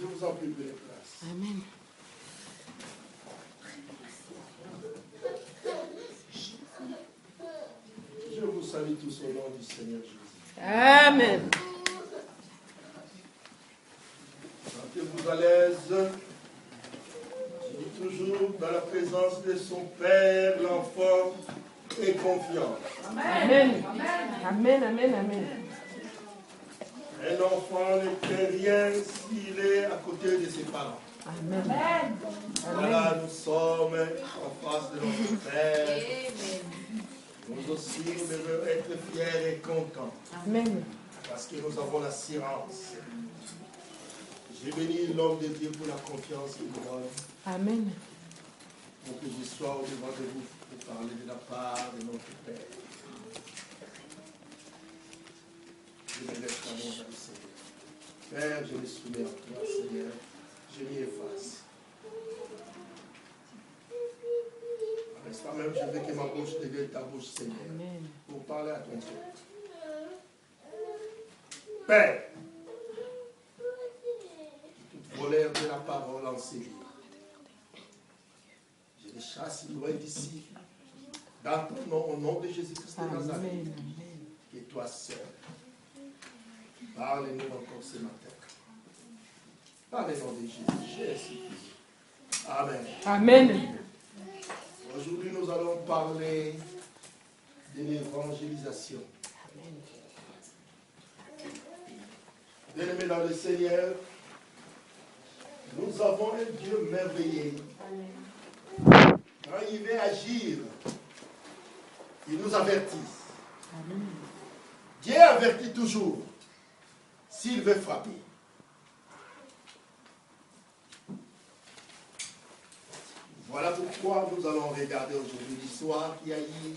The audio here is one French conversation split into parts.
Je vous en prie, prenez place. Amen. Je vous salue tous au nom du Seigneur Jésus. Amen. Sentez-vous à l'aise. Toujours dans la présence de son Père, l'enfant est confiant. Amen. Amen, amen, amen. Un enfant ne fait rien s'il est à côté de ses parents. Amen. Voilà, nous sommes en face de notre Père. Nous aussi, nous devons être fiers et contents. Amen. Parce que nous avons l'assurance. J'ai béni l'homme de Dieu pour la confiance qu'il nous donne. Amen. Pour que je sois au devant de vous pour parler de la part de notre Père. Je me laisse à mon Seigneur. Père, je me soumets à toi, Seigneur. Je m'y efface. À l'instant même, je veux que ma bouche devienne ta bouche, Seigneur. Amen. Pour parler à ton Dieu. Père, toute voleur de la parole enseignée, je les chasse loin d'ici, dans ton nom, au nom de Jésus-Christ de Nazareth. Amen. Et toi seul, parle-nous encore ce matin. Par le nom de Jésus, Jésus. Amen. Amen. Aujourd'hui, nous allons parler de l'évangélisation. Bien-aimés dans le Seigneur, nous avons un Dieu merveilleux. Quand il veut agir, il nous avertit. Dieu avertit toujours s'il veut frapper. Voilà pourquoi nous allons regarder aujourd'hui l'histoire qui a eu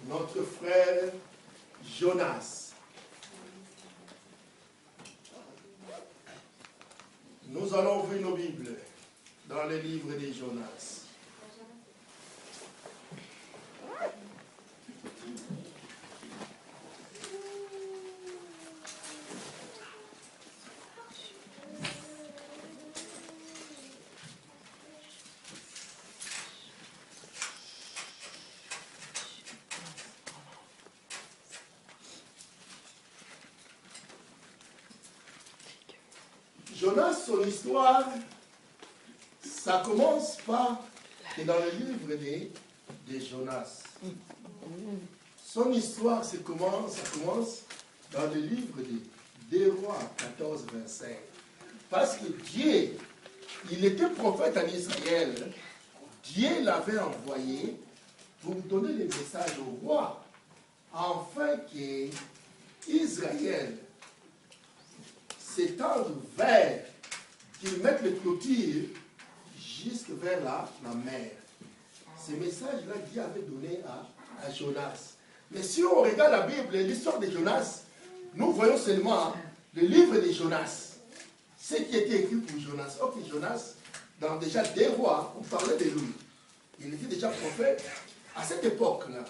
notre frère Jonas. Nous allons ouvrir nos Bibles dans le livre de Jonas. Jonas, son histoire, ça commence pas dans le livre de Jonas. Son histoire, ça commence dans le livre des Rois 14, 25. Parce que Dieu, il était prophète en Israël. Dieu l'avait envoyé pour donner le message au roi, afin que Israël s'étendent vers, qu'ils mettent les clôtures jusque vers la mer. Ce message-là, Dieu avait donné à Jonas. Mais si on regarde la Bible, l'histoire de Jonas, nous voyons seulement le livre de Jonas. Ce qui était écrit pour Jonas. Ok, Jonas, dans déjà des rois, on parlait de lui. Il était déjà prophète à cette époque-là.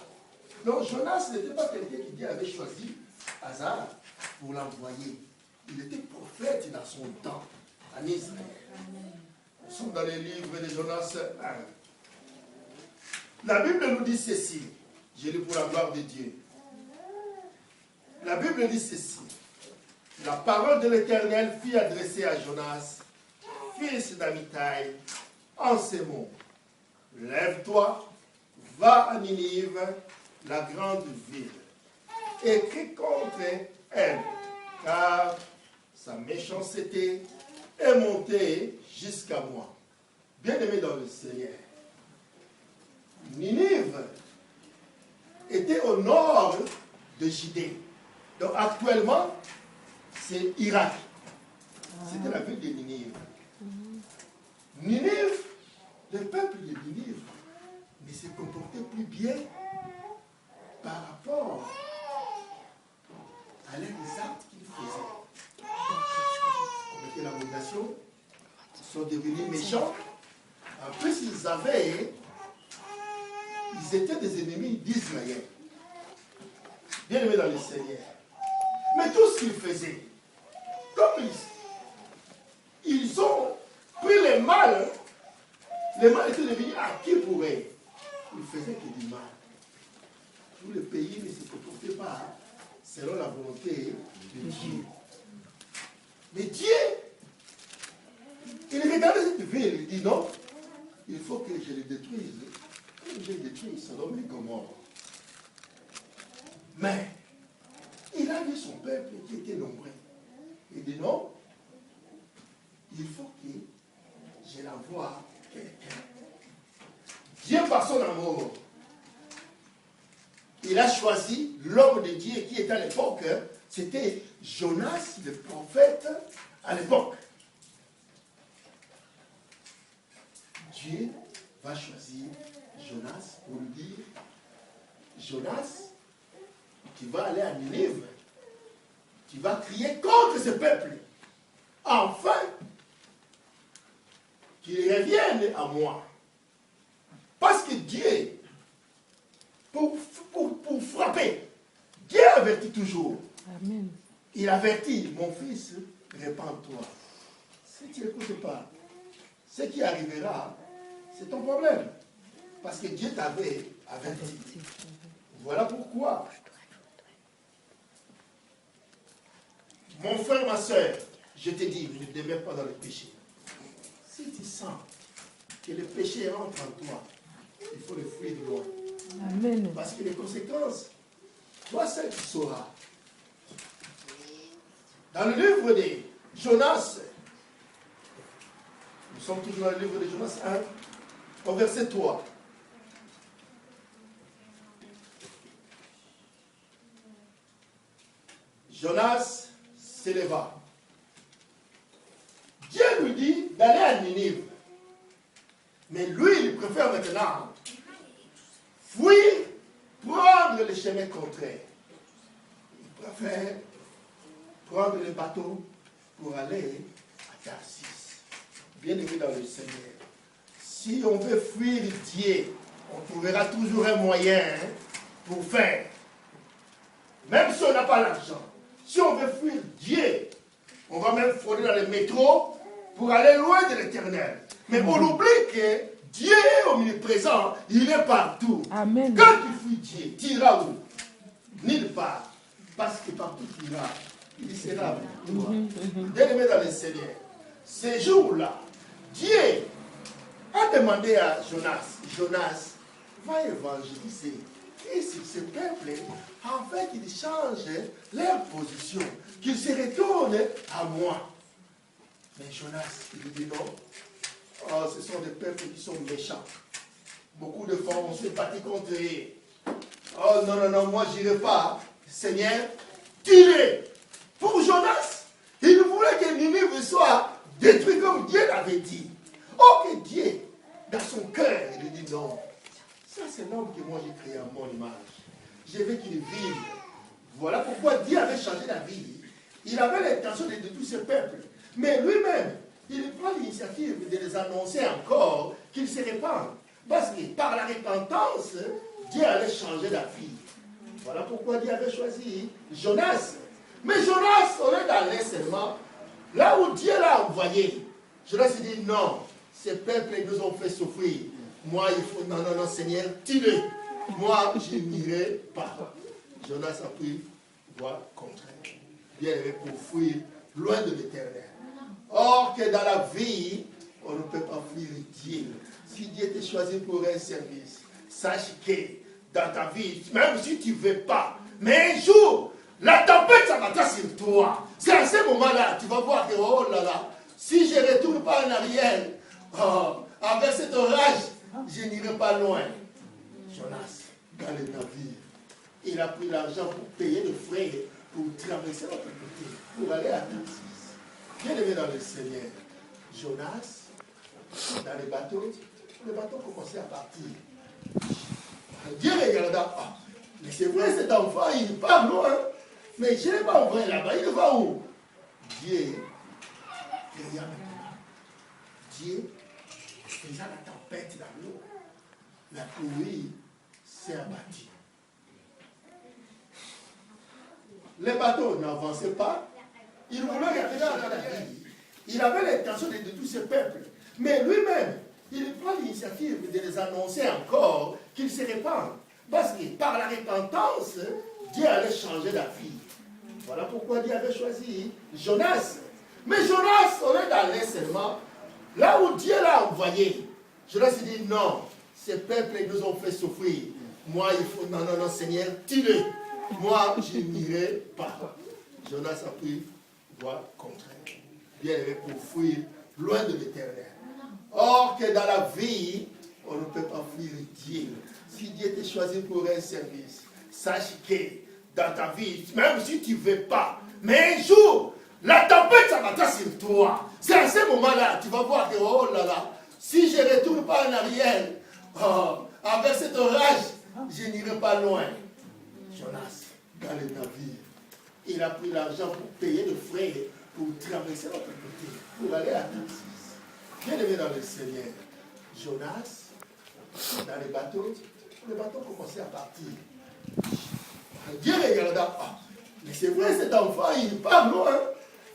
Donc Jonas n'était pas quelqu'un qui Dieu avait choisi hasard pour l'envoyer. Il était prophète dans son temps, en Israël. Nous sommes dans les livres de Jonas 1. La Bible nous dit ceci. Je lis pour la gloire de Dieu. La Bible dit ceci. La parole de l'Éternel fut adressée à Jonas, fils d'Amittai, en ces mots. Lève-toi, va à Ninive, la grande ville, et crie contre elle, car sa méchanceté est montée jusqu'à moi. Bien-aimé dans le Seigneur, Ninive était au nord de Judée. Donc actuellement, c'est Irak. C'était la ville de Ninive. Ninive, le peuple de Ninive ne se comportait plus bien par rapport à les actes qu'ils faisaient. Avec l'abomination, ils sont devenus méchants. En plus, ils étaient des ennemis d'Israël. Bien aimés dans le Seigneur. Mais tout ce qu'ils faisaient, comme ils ont pris le mal. Le mal était devenu acquis pour eux. Ils faisaient que du mal. Tout le pays ne se comportait pas selon la volonté de Dieu. Mais Dieu, il regardait cette ville, il dit non, il faut que je les détruise. Et je les détruise, Sodome et Gomorrhe. Mais il a vu son peuple qui était nombreux. Il dit non, il faut que je l'envoie quelqu'un. Dieu, par son amour, il a choisi l'homme de Dieu qui était à l'époque, c'était Jonas, le prophète, à l'époque. Dieu va choisir Jonas pour lui dire, Jonas, tu vas aller à Ninive, tu vas crier contre ce peuple, afin qu'il revienne à moi. Parce que Dieu, pour frapper, Dieu avertit toujours. Amen. Il avertit, mon fils, répands-toi. Si tu n'écoutes pas, ce qui arrivera, c'est ton problème. Parce que Dieu t'avait averti. Voilà pourquoi. Mon frère, ma soeur, je te dis, ne demeure pas dans le péché. Si tu sens que le péché rentre en toi, il faut le fuir de loin. Amen. Parce que les conséquences, toi seul tu sauras. Dans le livre de Jonas, nous sommes toujours dans le livre de Jonas 1, au verset 3. Jonas s'éleva. Dieu lui dit d'aller à Ninive. Mais lui, il préfère maintenant fuir, prendre le chemin contraire. Il préfère prendre le bateau pour aller à Tarsis. Bien aimé dans le Seigneur, si on veut fuir Dieu, on trouvera toujours un moyen pour faire. Même si on n'a pas l'argent. Si on veut fuir Dieu, on va même frauder dans le métro pour aller loin de l'Éternel. Mais on oublie que Dieu est omniprésent, il est partout. Amen. Quand tu fuis Dieu, tu iras où? Nulle part. Parce que partout tu iras, il sera avec toi. Bien-aimé dans le Seigneur, ces jours-là, Dieu a demandé à Jonas, va évangéliser sur ce peuple afin qu'ils changent leur position, qu'ils se retournent à moi. Mais Jonas, il dit non. Oh, ce sont des peuples qui sont méchants. Beaucoup de fois, on se battit contre eux. Oh non, non, non, moi je n'irai pas. Seigneur, tue-les. Pour Jonas, il voulait que Ninive soit détruit comme Dieu l'avait dit. Oh, que Dieu, dans son cœur, il dit non. Ça, c'est l'homme que moi j'ai créé à mon image. Je veux qu'il vive. Voilà pourquoi Dieu avait changé la vie. Il avait l'intention de tout ce peuple. Mais lui-même, il prend l'initiative de les annoncer encore qu'ils se répandent. Parce que par la repentance, Dieu allait changer la vie. Voilà pourquoi Dieu avait choisi Jonas. Mais Jonas, au lieu d'aller seulement là où Dieu l'a envoyé, Jonas dit non, ces peuples nous ont fait souffrir. Moi, il faut, non, non, non, Seigneur, tue-les. Moi, je n'irai pas. Jonas a pris voie contraire. Bien aimé pour fuir loin de l'Éternel. Or que dans la vie, on ne peut pas fuir Dieu. Si Dieu t'a choisi pour un service, sache que dans ta vie, même si tu ne veux pas, mais un jour, la tempête s'abattra sur toi. C'est à ce moment-là, tu vas voir que, oh là là, si je ne retourne pas en arrière, oh, avec cet orage, je n'irai pas loin. Jonas, dans le navire, il a pris l'argent pour payer les frais, pour traverser l'autre côté, pour aller à Tarsis. Bien aimé dans le Seigneur, Jonas, dans le bateau commençait à partir. Dieu regarda, ah, mais c'est vrai, cet enfant, il part loin, mais je ne l'ai pas envoyé là-bas, il va où? Dieu, regarde maintenant. Dieu faisant la tempête dans l'eau, la pluie s'est abattue. Le bateau n'avançait pas. Il voulait regarder dans la vie. Il avait l'intention de détruire ce peuple. Mais lui-même, il prend l'initiative de les annoncer encore qu'ils se répandent. Parce que par la repentance, Dieu allait changer la vie. Voilà pourquoi Dieu avait choisi Jonas. Mais Jonas, au lieu d'aller seulement là où Dieu l'a envoyé, Jonas dit non, ces peuples nous ont fait souffrir. Moi, il faut, non, non, non, Seigneur, tue-le. Moi, je n'irai pas. Jonas a pris voie contraire. Bien aimé pour fuir loin de l'Éternel. Or que dans la vie, on ne peut pas fuir Dieu. Si Dieu t'a choisi pour un service, sache que dans ta vie, même si tu ne veux pas, mais un jour, la tempête s'abattra sur toi. C'est à ce moment-là, tu vas voir que, oh là là, si je ne retourne pas en arrière, avec cet orage, je n'irai pas loin. Jonas, dans le navire, il a pris l'argent pour payer le frais, pour traverser l'autre côté, pour aller à Tarsis. Bien aimé dans le Seigneur, Jonas, dans le bateau commençait à partir. Dieu regarda, ah, mais c'est vrai, cet enfant, il part loin,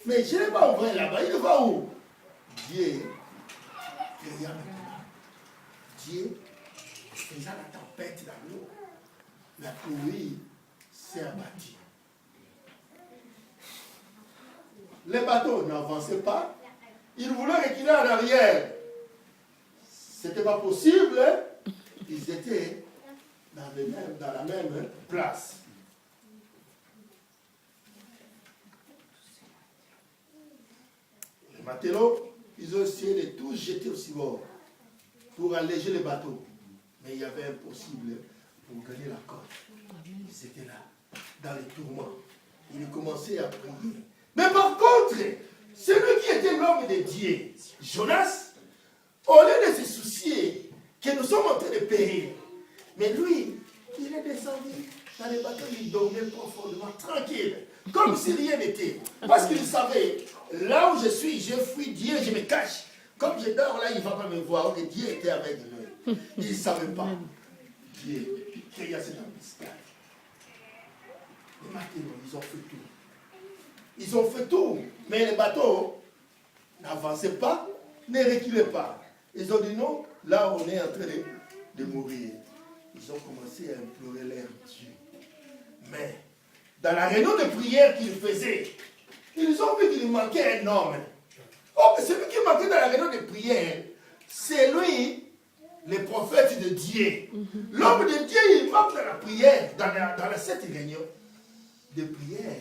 mais je ne l'ai pas envoyé là-bas, il va où? Dieu, regarde maintenant, Dieu faisant la tempête dans l'eau, la pluie s'est abattue. Les bateaux n'avançaient pas, ils voulaient reculer en arrière. Ce n'était pas possible, ils étaient dans la même place. Les matelots, ils ont essayé de tout jeter au bord pour alléger le bateau. Mais il y avait impossible pour gagner la côte. Ils étaient là, dans les tourments. Ils commençaient à prier. Mais par contre, celui qui était l'homme de Dieu, Jonas, au lieu de se soucier que nous sommes en train de périr, mais lui, il est descendu dans le bateau, il dormait profondément, tranquille, comme si rien n'était. Parce qu'il savait, là où je suis, je fuis Dieu, je me cache. Comme je dors là, il ne va pas me voir, que Dieu était avec lui. Il ne savait pas. Dieu créa cette embuscade. Les matelots, ils ont fait tout. Ils ont fait tout, mais les bateaux n'avançaient pas, ne reculaient pas. Ils ont dit non, là on est en train de mourir. Ils ont commencé à implorer leur Dieu. Mais dans la réunion de prière qu'ils faisaient, ils ont vu qu'il manquait un homme. Oh, mais celui qui manquait dans la réunion de prière, c'est lui, le prophète de Dieu. L'homme de Dieu, il manque dans la prière, dans cette réunion de prière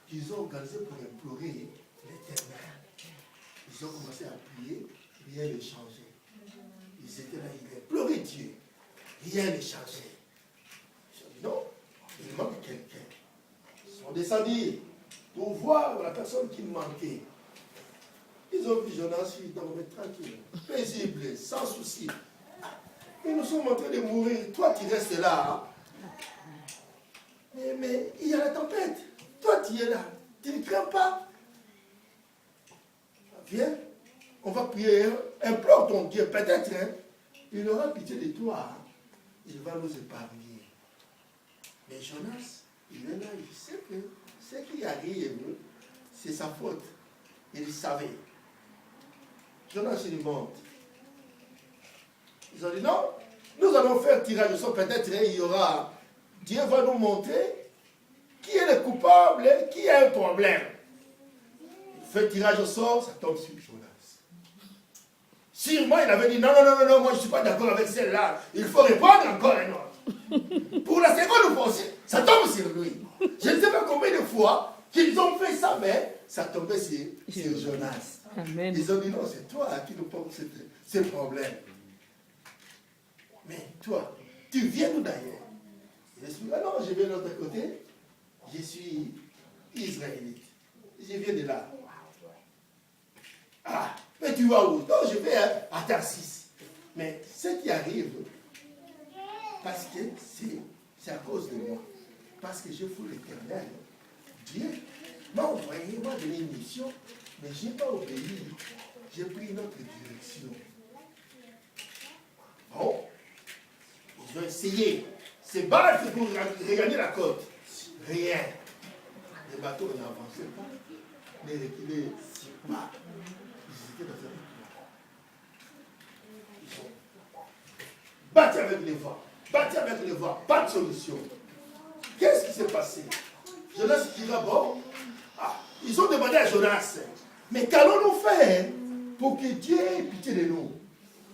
qu'ils ont organisé pour implorer l'Éternel. Ils ont commencé à prier, rien ne changeait. Ils étaient là, ils imploraient Dieu. Rien ne changeait. Ils ont dit non, il manque quelqu'un. Ils sont descendus pour voir la personne qui manquait. Ils ont vu Jonas, il dormait tranquille, paisible, sans souci. Et nous sommes en train de mourir. Toi, tu restes là. Mais il y a la tempête. Toi, tu es là. Tu ne crains pas. Viens, on va prier. Implore ton Dieu. Peut-être, il aura pitié de toi. Il va nous épargner. Mais Jonas, il est là. Il sait que ce qui arrive, c'est sa faute. Il savait. Jonas, il monte. Ils ont dit non, nous allons faire tirage au sort. Peut-être il y aura. Dieu va nous montrer qui est le coupable, qui a un problème. Il fait tirage au sort, ça tombe sur Jonas. Sûrement, il avait dit non, moi je ne suis pas d'accord avec celle-là. Il faut répondre encore un autre. Pour la seconde fois aussi, ça tombe sur lui. Je ne sais pas combien de fois qu'ils ont fait ça, mais ça tombait sur Jonas. Amen. Ils ont dit non, c'est toi qui nous pose ce problème. Mais toi, tu viens d'où d'ailleurs? Je suis, ah non, je viens de l'autre côté. Je suis israélite. Je viens de là. Ah, mais tu vas où? Non, je vais à Tarsis. Mais ce qui arrive, parce que c'est à cause de moi. Parce que je fous l'Éternel. Dieu m'a envoyé, m'a donné une mission, mais je n'ai pas obéi. J'ai pris une autre direction. Bon, ils ont essayé. Se battre pour regagner la côte. Rien. Les bateaux n'avançaient pas, ne reculaient pas. c'était d'affaires de toi. Ils sont battus avec les vents. Battus avec les vents. Pas de solution. Qu'est-ce qui s'est passé? Jonas dira, bon, ils ont demandé à Jonas, mais qu'allons-nous faire pour que Dieu ait pitié de nous?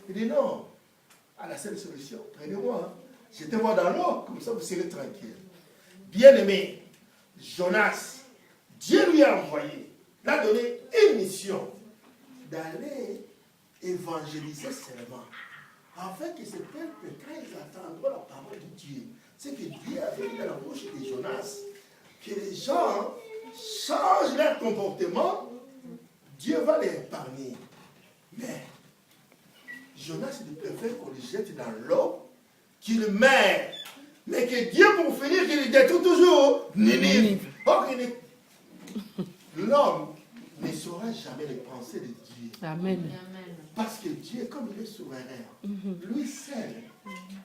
Il dit non, à la seule solution, prenez-moi, jetez-moi dans l'eau, comme ça vous serez tranquille. Bien-aimé, Jonas, Dieu lui a envoyé, l'a donné une mission d'aller évangéliser seulement, afin que ce peuple, quand ils attendront la parole de Dieu, c'est que Dieu avait dit dans la bouche de Jonas, que les gens changent leur comportement, Dieu va les épargner. Mais Jonas, il préfère qu'on le jette dans l'eau, qu'il meure. Mais que Dieu, pour finir, qu'il détruit toujours Ninive. Or, l'homme ne saura jamais les pensées de Dieu. Amen. Parce que Dieu, comme il est souverain, lui seul,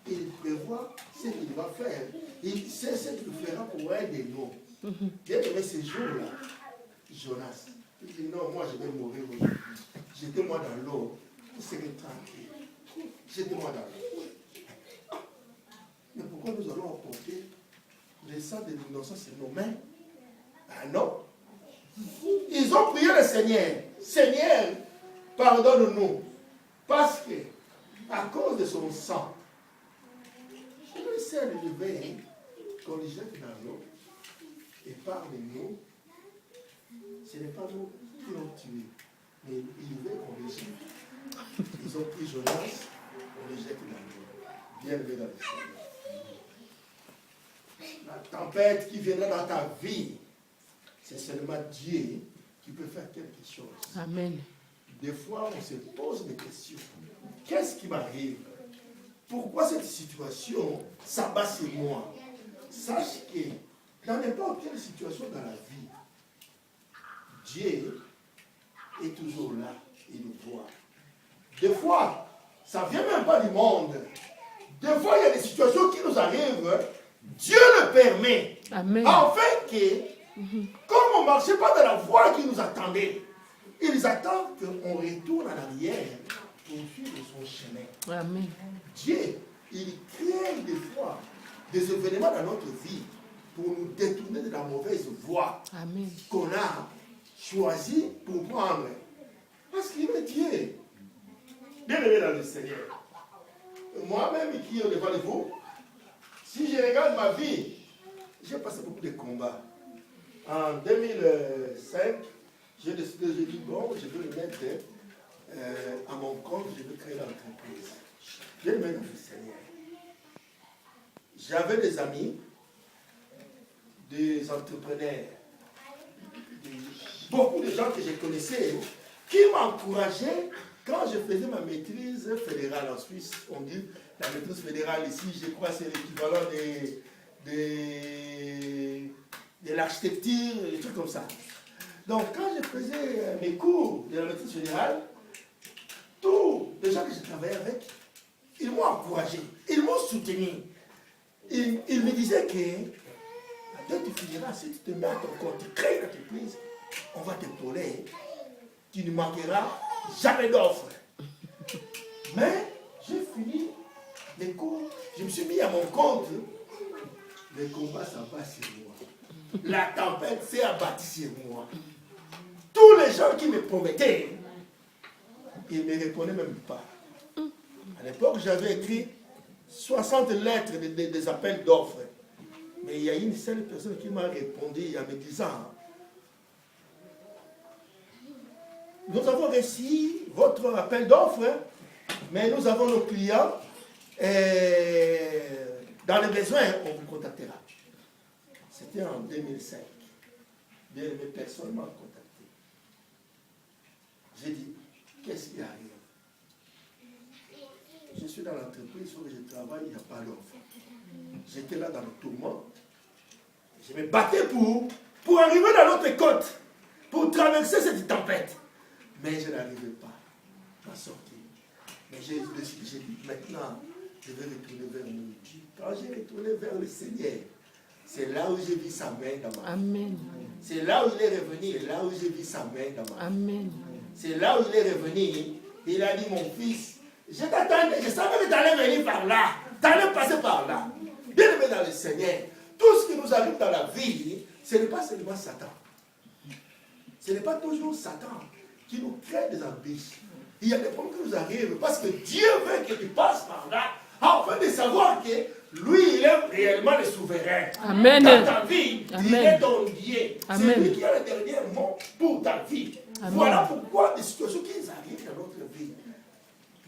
il prévoit ce qu'il va faire. Il sait ce qu'il fera pour aider nous. Bien aimé, ces jours-là, Jonas, il dit non, moi je vais mourir aujourd'hui. Jetez-moi dans l'eau, vous serez tranquille. Jetez-moi dans l'eau. Mais pourquoi nous allons emporter le sang de l'innocent sur nos mains? Ah non. Ils ont prié le Seigneur. Seigneur, pardonne-nous. Parce que, à cause de son sang, lui seul il veut qu'on le jette dans l'eau. Et parmi nous, ce n'est pas nous qui l'ont tué, mais il veut qu'on les jette. Ils ont pris Jonas, on les jette dans l'eau. Bienvenue dans le Seigneur. La tempête qui viendra dans ta vie, c'est seulement Dieu qui peut faire quelque chose. Amen. Des fois, on se pose des questions. Qu'est-ce qui m'arrive? Pourquoi cette situation s'abat sur moi? Sache que dans n'importe quelle situation dans la vie, Dieu est toujours là, il nous voit. Des fois, ça ne vient même pas du monde. Des fois, il y a des situations qui nous arrivent, Dieu le permet. Amen. Afin que, comme on ne marchait pas dans la voie qui nous attendait, ils attendent qu'on retourne en arrière pour suivre son chemin. Amen. Dieu, il crée des fois des événements dans notre vie pour nous détourner de la mauvaise voie qu'on a choisi pour prendre. Parce qu'il est Dieu. Bien-aimé dans le Seigneur. Moi-même qui est devant de vous, si je regarde ma vie, j'ai passé beaucoup de combats. En 2005, j'ai décidé, j'ai dit, bon, je vais le mettre à mon compte, je vais créer l'entreprise. Bien-aimé dans le Seigneur. J'avais des amis, des entrepreneurs, beaucoup de gens que je connaissais qui m'encourageaient quand je faisais ma maîtrise fédérale en Suisse. On dit la maîtrise fédérale ici, je crois que c'est l'équivalent de l'architecture, des trucs comme ça. Donc quand je faisais mes cours de la maîtrise fédérale, tous les gens que je travaillais avec, ils m'ont encouragé, ils m'ont soutenu. Ils me disaient que dès que tu finiras, si tu te mets à ton compte, tu crées une entreprise, on va t'épauler. Tu ne manqueras jamais d'offres. Mais j'ai fini les cours, je me suis mis à mon compte. Le combat s'en va sur moi. La tempête s'est abattue sur moi. Tous les gens qui me promettaient, ils ne me répondaient même pas. À l'époque, j'avais écrit 60 lettres des appels d'offres. Mais il y a une seule personne qui m'a répondu en me disant, nous avons reçu votre appel d'offres, mais nous avons nos clients et dans les besoins, on vous contactera. C'était en 2005. Bien aimé, personne ne m'a contacté. J'ai dit, qu'est-ce qui arrive? Je suis dans l'entreprise où je travaille, il n'y a pas d'offre. J'étais là dans le tourment. Je me battais pour arriver dans l'autre côte, pour traverser cette tempête. Mais je n'arrivais pas à sortir. Mais j'ai dit, maintenant, je vais retourner vers mon Dieu. Quand j'ai retourné vers le Seigneur, c'est là où j'ai vu sa main dans ma vie. Amen. C'est là où il est revenu et là où j'ai vu sa main dans ma vie. Amen. C'est là où il est revenu. Il a dit, mon fils, je t'attendais, je savais que tu allais venir par là. Tu allais passer par là. Bien aimé dans le Seigneur, tout ce qui nous arrive dans la vie, ce n'est pas seulement Satan. Ce n'est pas toujours Satan qui nous crée des embûches. Il y a des problèmes qui nous arrivent parce que Dieu veut que tu passes par là afin de savoir que lui, il est réellement le souverain. Amen. Dans ta vie, Amen. il est ton Dieu. Amen. C'est lui qui a le dernier mot pour ta vie. Amen. Voilà pourquoi des situations qui arrivent dans notre vie,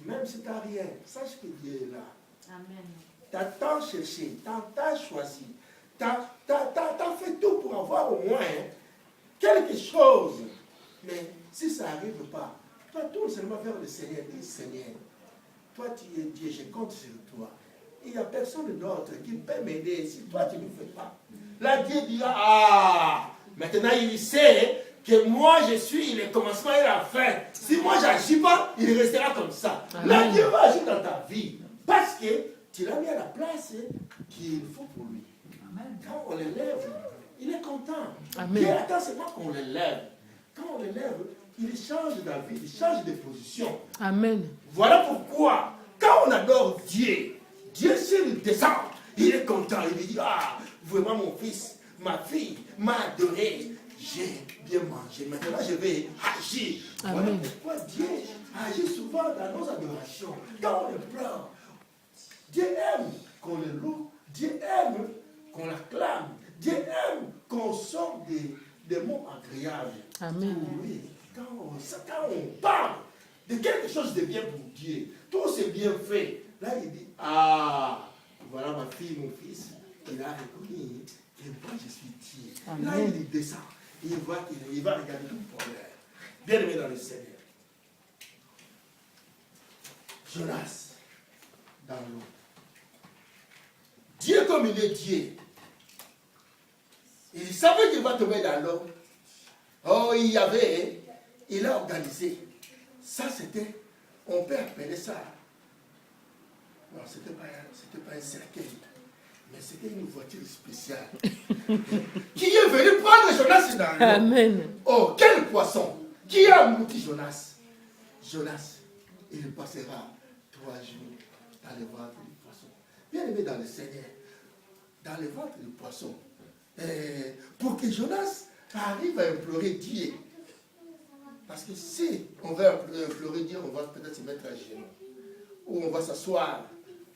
même si tu n'as rien, sache que Dieu est là. Amen. T'as tant cherché, t'as choisi, t'as fait tout pour avoir au moins quelque chose. Mais si ça n'arrive pas, toi tourne seulement vers le Seigneur. Dis, Seigneur, toi tu es Dieu, je compte sur toi. Il n'y a personne d'autre qui peut m'aider si toi tu ne le fais pas. Là Dieu dira, ah, maintenant il sait que moi je suis le commencement et la fin. Si moi je n'agis pas, il restera comme ça. Là Amen. Dieu va agir dans ta vie. Parce que tu l'as mis à la place qu'il faut pour lui. Quand on l'élève, il est content. Amen. Dieu attend seulement qu'on l'élève. Quand on l'élève, il change d'avis, il change de position. Amen. Voilà pourquoi, quand on adore Dieu, Dieu s'il descend, il est content. Il lui dit, ah, vraiment mon fils, ma fille m'a adoré. J'ai bien mangé. Maintenant, je vais agir. Voilà Amen. pourquoi Dieu agit souvent dans nos adorations. Quand on le pleure, Dieu aime qu'on le loue. Dieu aime qu'on l'acclame. Dieu aime qu'on sorte des mots agréables. Amen. Pour lui. Quand on parle de quelque chose de bien pour Dieu, tout c'est bien fait. Là, il dit, ah, voilà ma fille, mon fils, il a reconnu que moi je suis Dieu. Amen. Là, il descend. Il voit qu'il va regarder tout le problème. Bien aimé dans le Seigneur. Jonas, dans l'eau. Dieu, comme il est Dieu, il savait qu'il va tomber dans l'eau. Oh, il a organisé. Ça, c'était, on peut appeler ça. Non, ce n'était pas un cercueil, mais c'était une voiture spéciale qui est venue prendre Jonas dans l'eau. Amen. Oh, quel poisson! Qui a englouti Jonas? Jonas, il passera 3 jours dans le ventre du poisson. Bien aimé dans le Seigneur, dans le ventre du poisson, pour que Jonas arrive à implorer Dieu. Parce que si on va implorer Dieu, on va peut-être se mettre à genoux, ou on va s'asseoir,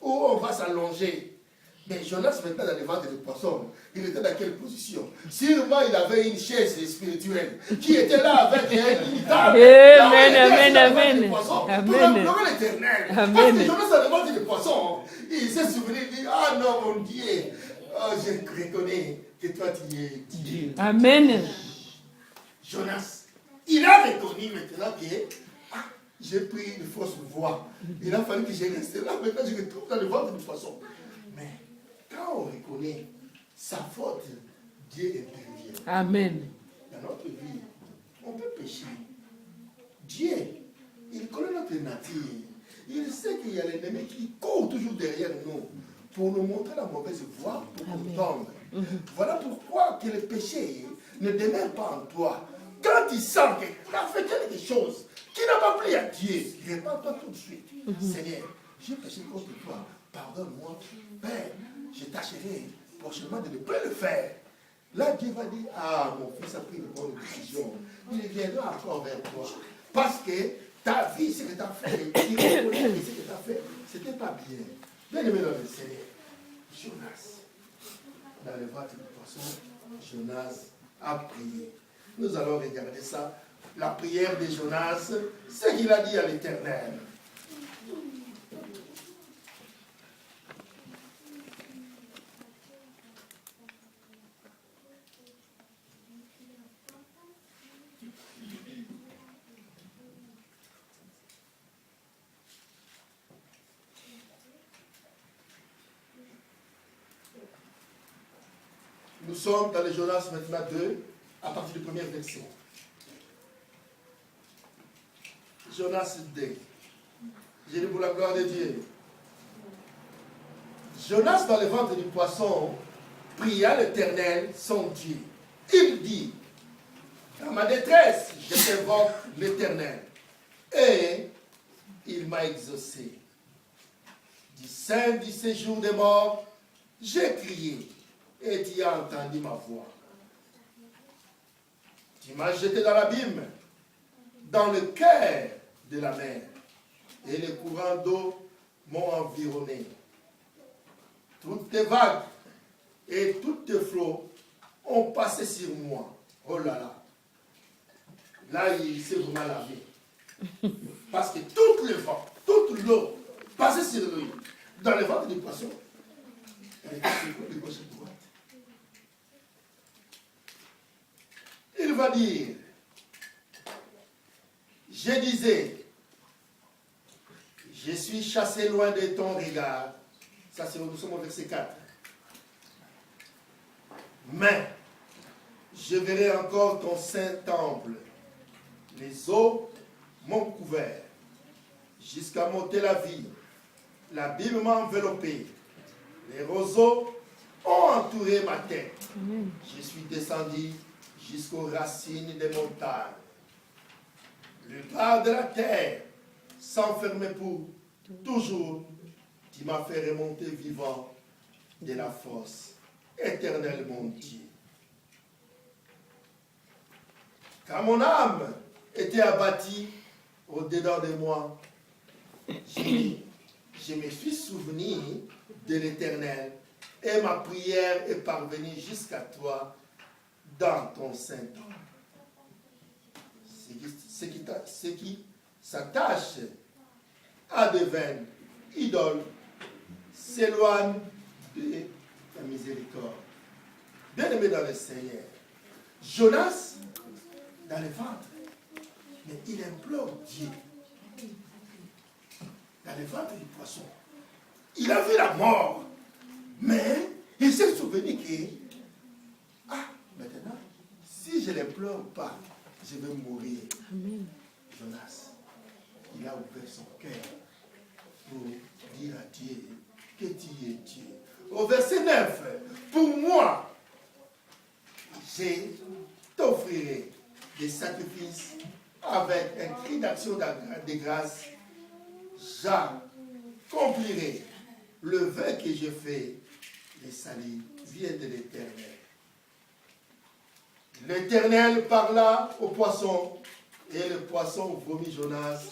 ou on va s'allonger. Mais Jonas, maintenant, dans le ventre du poisson, il était dans quelle position? Sûrement, il avait une chaise spirituelle qui était là avec une table. Amen, amen, amen. Pour Amen. implorer l'éternel. Parce Amen. que Jonas, dans le ventre du poisson, il s'est souvenu, il dit, ah non, mon Dieu, oh, je reconnais que toi, tu es Dieu. Amen. Jonas, il a reconnu maintenant que j'ai pris une fausse voie. Il a fallu que je reste là. Maintenant, je retrouve dans le ventre du poisson. Mais quand on reconnaît sa faute, Dieu intervient. Amen. Dans notre vie, on peut pécher. Dieu, il connaît notre nature. Il sait qu'il y a l'ennemi qui court toujours derrière nous pour nous montrer la mauvaise voie, pour qu'on tombe. Voilà pourquoi que le péché ne demeure pas en toi. Quand tu sens que tu as fait quelque chose qui n'a pas plu à Dieu, répands-toi tout de suite. Seigneur, j'ai péché contre toi. Pardonne-moi. Père, je tâcherai prochainement de ne plus le faire. Là, Dieu va dire, ah, mon fils a pris une bonne décision. Il viendra encore vers toi. Parce que ta vie, ce que tu as fait, il reconnaît que ce que tu as fait, ce n'était pas bien. Bien aimé dans le Seigneur, Jonas, dans le ventre du poisson, Jonas a prié. Nous allons regarder ça. La prière de Jonas, ce qu'il a dit à l'Éternel. Nous sommes dans le Jonas maintenant 2, à partir du premier verset. Jonas 2. Je dis pour la gloire de Dieu. Jonas, dans le ventre du poisson, pria l'Éternel, son Dieu. Il dit, dans ma détresse, je t'invoque l'Éternel, et il m'a exaucé. Du sein du séjour des morts, j'ai crié, et tu as entendu ma voix. Tu m'as jeté dans l'abîme, dans le cœur de la mer, et les courants d'eau m'ont environné. Toutes tes vagues et tous tes flots ont passé sur moi. Oh là là. Là, il s'est vraiment lavé. Parce que tout le vent, toute l'eau passait sur lui. Dans le ventre du poisson, elle était sur de gauche et de droite. Il va dire, je disais, je suis chassé loin de ton regard. Ça, c'est nous sommes au verset 4. Mais je verrai encore ton saint temple. Les eaux m'ont couvert jusqu'à monter la vie. L'abîme m'a enveloppé. Les roseaux ont entouré ma tête. Je suis descendu jusqu'aux racines des montagnes. Le bas de la terre s'enfermait pour toujours. Tu m'as fait remonter vivant de la fosse. Éternel mon Dieu. Quand mon âme était abattue au-dedans de moi, je me suis souvenu de l'Éternel et ma prière est parvenue jusqu'à toi dans ton saint temple. Ce qui s'attache à des vaines idoles s'éloigne de ta miséricorde. Bien-aimé dans le Seigneur, Jonas, dans le ventre, mais il implore Dieu. Dans le ventre du poisson. Il a vu la mort, mais il s'est souvenu que, maintenant, si je ne l'implore pas, je vais mourir. Amen. Jonas, il a ouvert son cœur pour dire à Dieu que tu es Dieu. Au verset 9, pour moi, je t'offrirai des sacrifices avec un cri d'action de grâce. J'accomplirai le vœu que je fais. Le salut vient de l'Éternel. L'Éternel parla au poisson et le poisson vomit Jonas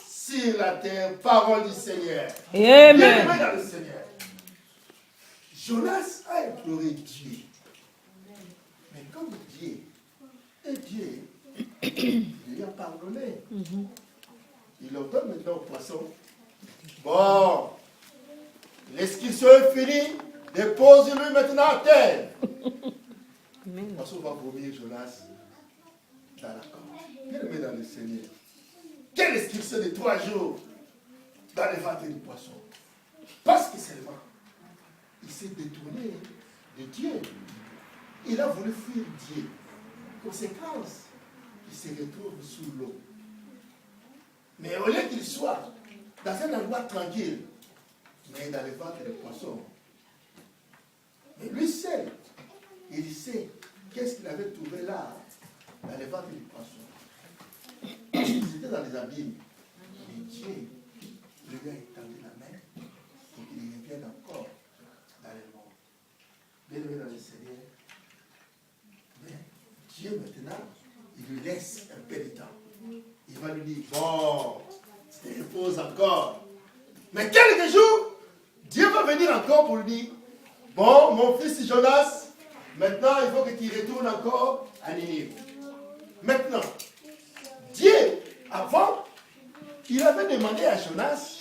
sur la terre. Parole du Seigneur. Amen. Bien-aimé dans le Seigneur. Jonas a imploré Dieu. Mais comme Dieu est Dieu, il lui a pardonné. Il ordonne maintenant au poisson. Bon, l'excursion est finie. Dépose-le maintenant à terre. Le poisson va vomir Jonas dans la corde. Bien-aimé dans le Seigneur. Quelle excursion de 3 jours dans le ventre du poisson. Parce que seulement, il s'est détourné de Dieu. Il a voulu fuir Dieu. Conséquence, il se retrouve sous l'eau. Mais au lieu qu'il soit dans un endroit tranquille, mais dans le ventre du poisson. Mais lui seul, il sait qu'est-ce qu'il avait trouvé là, dans le ventre du poisson. C'était dans les abîmes. Mais Dieu lui a étendu la main pour qu'il revienne encore dans le monde. Bien-aimé dans le Seigneur. Mais Dieu maintenant, il lui laisse un peu de temps. Il va lui dire, bon, tu te reposes encore. Mais quelques jours, Dieu va venir encore pour lui dire, bon, mon fils Jonas, maintenant il faut que tu retournes encore à Ninive. Maintenant, Dieu, avant, il avait demandé à Jonas,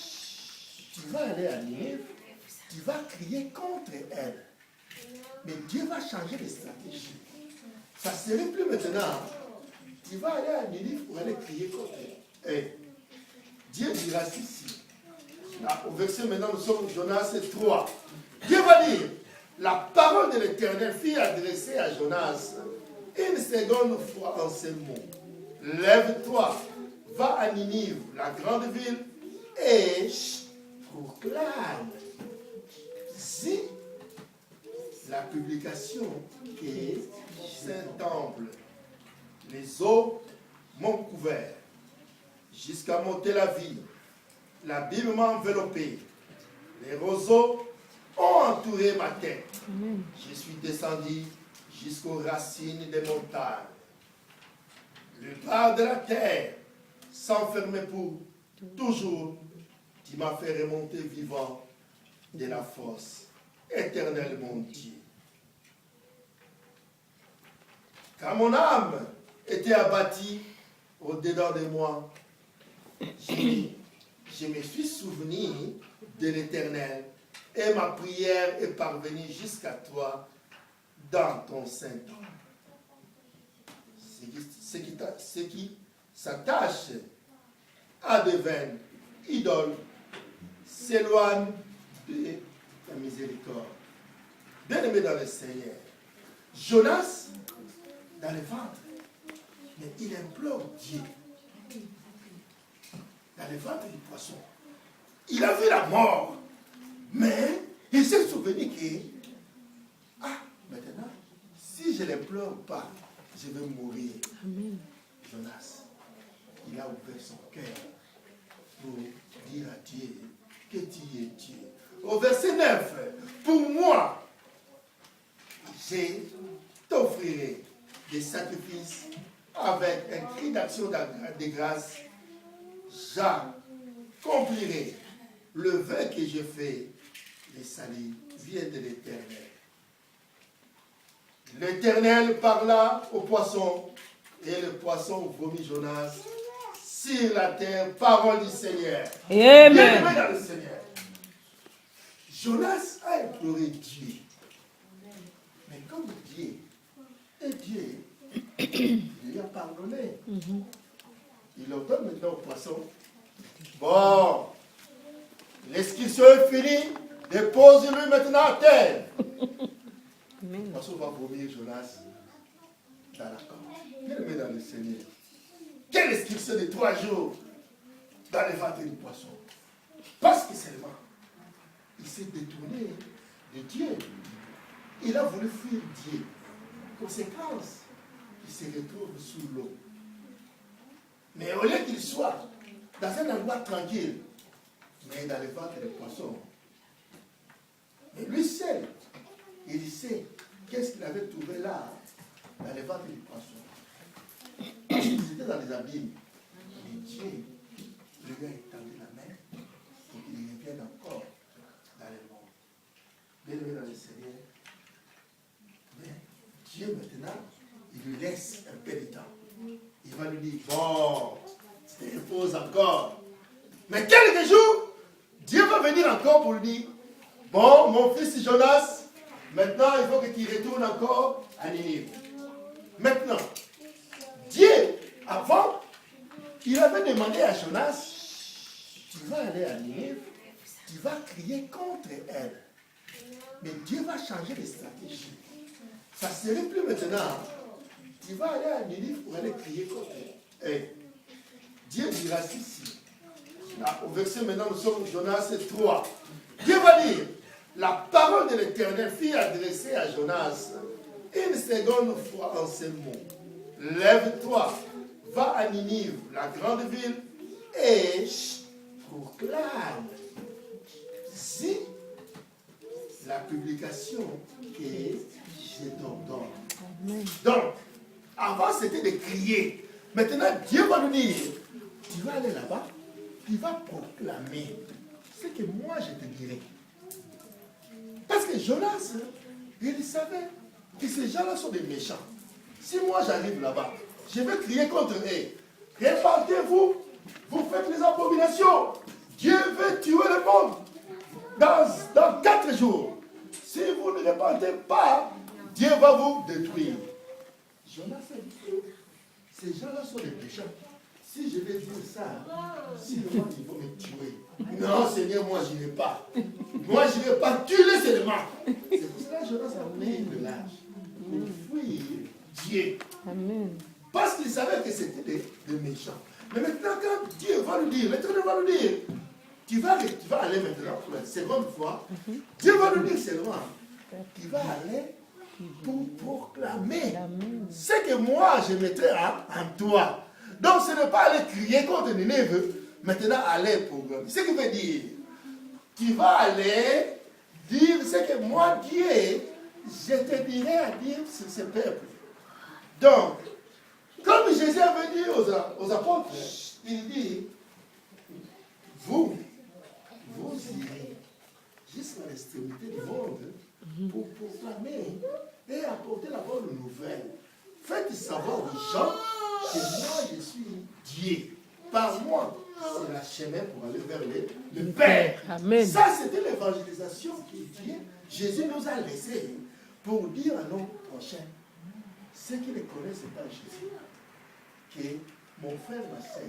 tu vas aller à Ninive, tu vas crier contre elle. Mais Dieu va changer de stratégie. Ça ne serait plus maintenant. Tu vas aller à Ninive pour aller crier contre elle. Et Dieu dira ceci. Là, au verset maintenant, nous sommes Jonas 3. Dieu va dire, la parole de l'Éternel fut adressée à Jonas une seconde fois en ces mots. Lève-toi, va à Ninive, la grande ville, et proclame. Si la publication est Saint-Temple, les eaux m'ont couvert jusqu'à monter la ville. L'abîme m'a enveloppé. Les roseaux ont entouré ma tête. Je suis descendu jusqu'aux racines des montagnes. Le bas de la terre s'enfermait pour toujours. Tu m'as fait remonter vivant de la fosse. Éternel mon Dieu. Quand mon âme était abattue au-dedans de moi, je me suis souvenu de l'Éternel et ma prière est parvenue jusqu'à toi dans ton Saint-Nom. Ce qui s'attache à de vaines idoles s'éloigne de ta miséricorde. Bien-aimé dans le Seigneur, Jonas, dans le ventre, mais il implore Dieu. Dans le ventre du poisson. Il a vu la mort, mais il s'est souvenu que, maintenant, si je ne l'implore pas, je vais mourir. Amen. Jonas, il a ouvert son cœur pour dire à Dieu que tu es Dieu. Au verset 9, pour moi, je t'offrirai des sacrifices avec un cri d'action de grâce. J'accomplirai le vœu que je fais. Le salut vient de l'Éternel. L'Éternel parla au poisson et le poisson vomit Jonas sur la terre. Parole du Seigneur. Amen. Bien-aimé dans le Seigneur. Jonas a imploré Dieu. Mais comme Dieu est Dieu, il lui a pardonné. Il ordonne maintenant au poisson. Bon, l'excursion est finie. Dépose-le maintenant à terre. Le poisson va vomir Jonas dans la corde. Bien-aimé dans le Seigneur. Quelle excursion de 3 jours dans le ventre du poisson. Parce que seulement, il s'est détourné de Dieu. Il a voulu fuir Dieu. Conséquence, il se retrouve sous l'eau. Mais au lieu qu'il soit dans un endroit tranquille, mais dans le ventre du poisson, mais lui seul, il sait qu'est-ce qu'il avait trouvé là, dans le ventre du poisson. Parce qu'il était dans les abîmes. Mais Dieu lui a étendu la main pour qu'il revienne encore dans le monde. Bien-aimé dans le Seigneur. Mais Dieu maintenant, il lui laisse un peu de temps. Il va lui dire, bon, tu te reposes encore. Mais quelques jours, Dieu va venir encore pour lui dire, bon, mon fils Jonas, maintenant il faut que tu retournes encore à Ninive. Maintenant, Dieu, avant, il avait demandé à Jonas, tu vas aller à Ninive, tu vas crier contre elle. Mais Dieu va changer de stratégie. Ça ne serait plus maintenant. Tu vas aller à Ninive pour aller crier contre elle. Dieu dira ceci. Là, au verset maintenant, nous sommes Jonas 3. Dieu va dire, la parole de l'Éternel fut adressée à Jonas une seconde fois en ces mots. Lève-toi, va à Ninive, la grande ville, et proclame. Si la publication que je t'ordonne. Donc, avant c'était de crier. Maintenant, Dieu va nous dire, tu vas aller là-bas, tu vas proclamer ce que moi je te dirai. Parce que Jonas, il savait que ces gens-là sont des méchants. Si moi j'arrive là-bas, je vais crier contre eux. Répandez-vous, vous faites les abominations. Dieu veut tuer le monde dans 4 jours. Si vous ne répandez pas, Dieu va vous détruire. Jonas a dit, ces gens-là sont des méchants. Si je vais dire ça, si le monde il va me tuer. Non, Seigneur, moi je n'irai pas. Moi je n'irai pas, tue-les seulement. C'est pour cela que Jonas a pris de l'âge pour fuir Dieu. Amen. Parce qu'il savait que c'était des méchants. Mais maintenant, quand Dieu va lui dire, l'Éternel va lui dire, tu vas aller maintenant pour la seconde fois, Dieu va lui dire seulement, tu vas aller pour proclamer ce que moi je mettrai en toi. Donc ce n'est pas aller crier contre Nénéve, maintenant aller programmer. Ce qui veut dire, tu vas aller dire ce que moi, Dieu, je te dirai à dire sur ce peuple. Donc, comme Jésus avait dit aux apôtres, il dit, vous irez jusqu'à l'extrémité du monde pour proclamer et apporter la bonne nouvelle. Faites savoir aux gens que moi je suis Dieu. Par moi, c'est la chemin pour aller vers le Père. Amen. Ça, c'était l'évangélisation que Dieu, Jésus nous a laissé pour dire à nos prochains, ceux qui ne connaissent pas Jésus, que mon frère, ma sœur,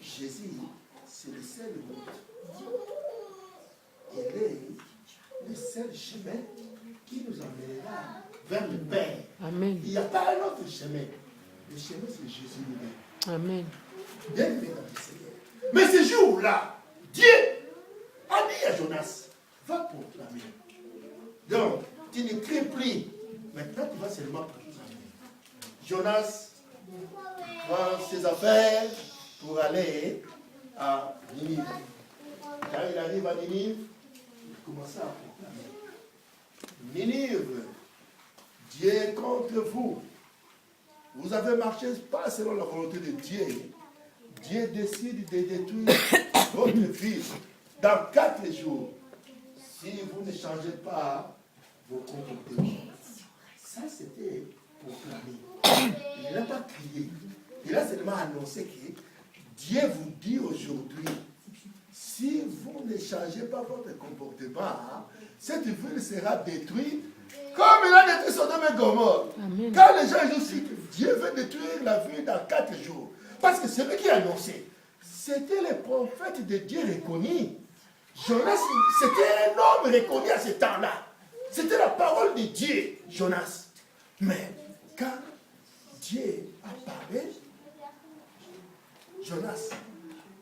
Jésus, c'est le seul route. Il est le seul chemin qui nous emmènera vers le Père. Amen. Il n'y a pas un autre chemin. Le chemin, c'est Jésus lui-même. Amen. Bien aimé dans le Seigneur. Mais ce jour-là, Dieu a dit à Jonas, va proclamer. Donc, tu ne cries plus. Maintenant, tu vas seulement proclamer. Jonas prend ses affaires pour aller à Ninive. Quand il arrive à Ninive, il commence à proclamer. Ninive, Dieu est contre vous. Vous avez marché pas selon la volonté de Dieu. Dieu décide de détruire votre ville dans 4 jours. Si vous ne changez pas vos comportements. Ça, c'était proclamé. Il n'a pas crié. Il a seulement annoncé que Dieu vous dit aujourd'hui, si vous ne changez pas votre comportement, cette ville sera détruite comme il a détruit Sodome et Gomorrhe. Amen. Quand les gens disent que Dieu veut détruire la ville dans 4 jours, parce que celui qui a annoncé, c'était le prophète de Dieu reconnu. Jonas, c'était un homme reconnu à ce temps-là. C'était la parole de Dieu, Jonas. Mais quand Dieu a parlé, Jonas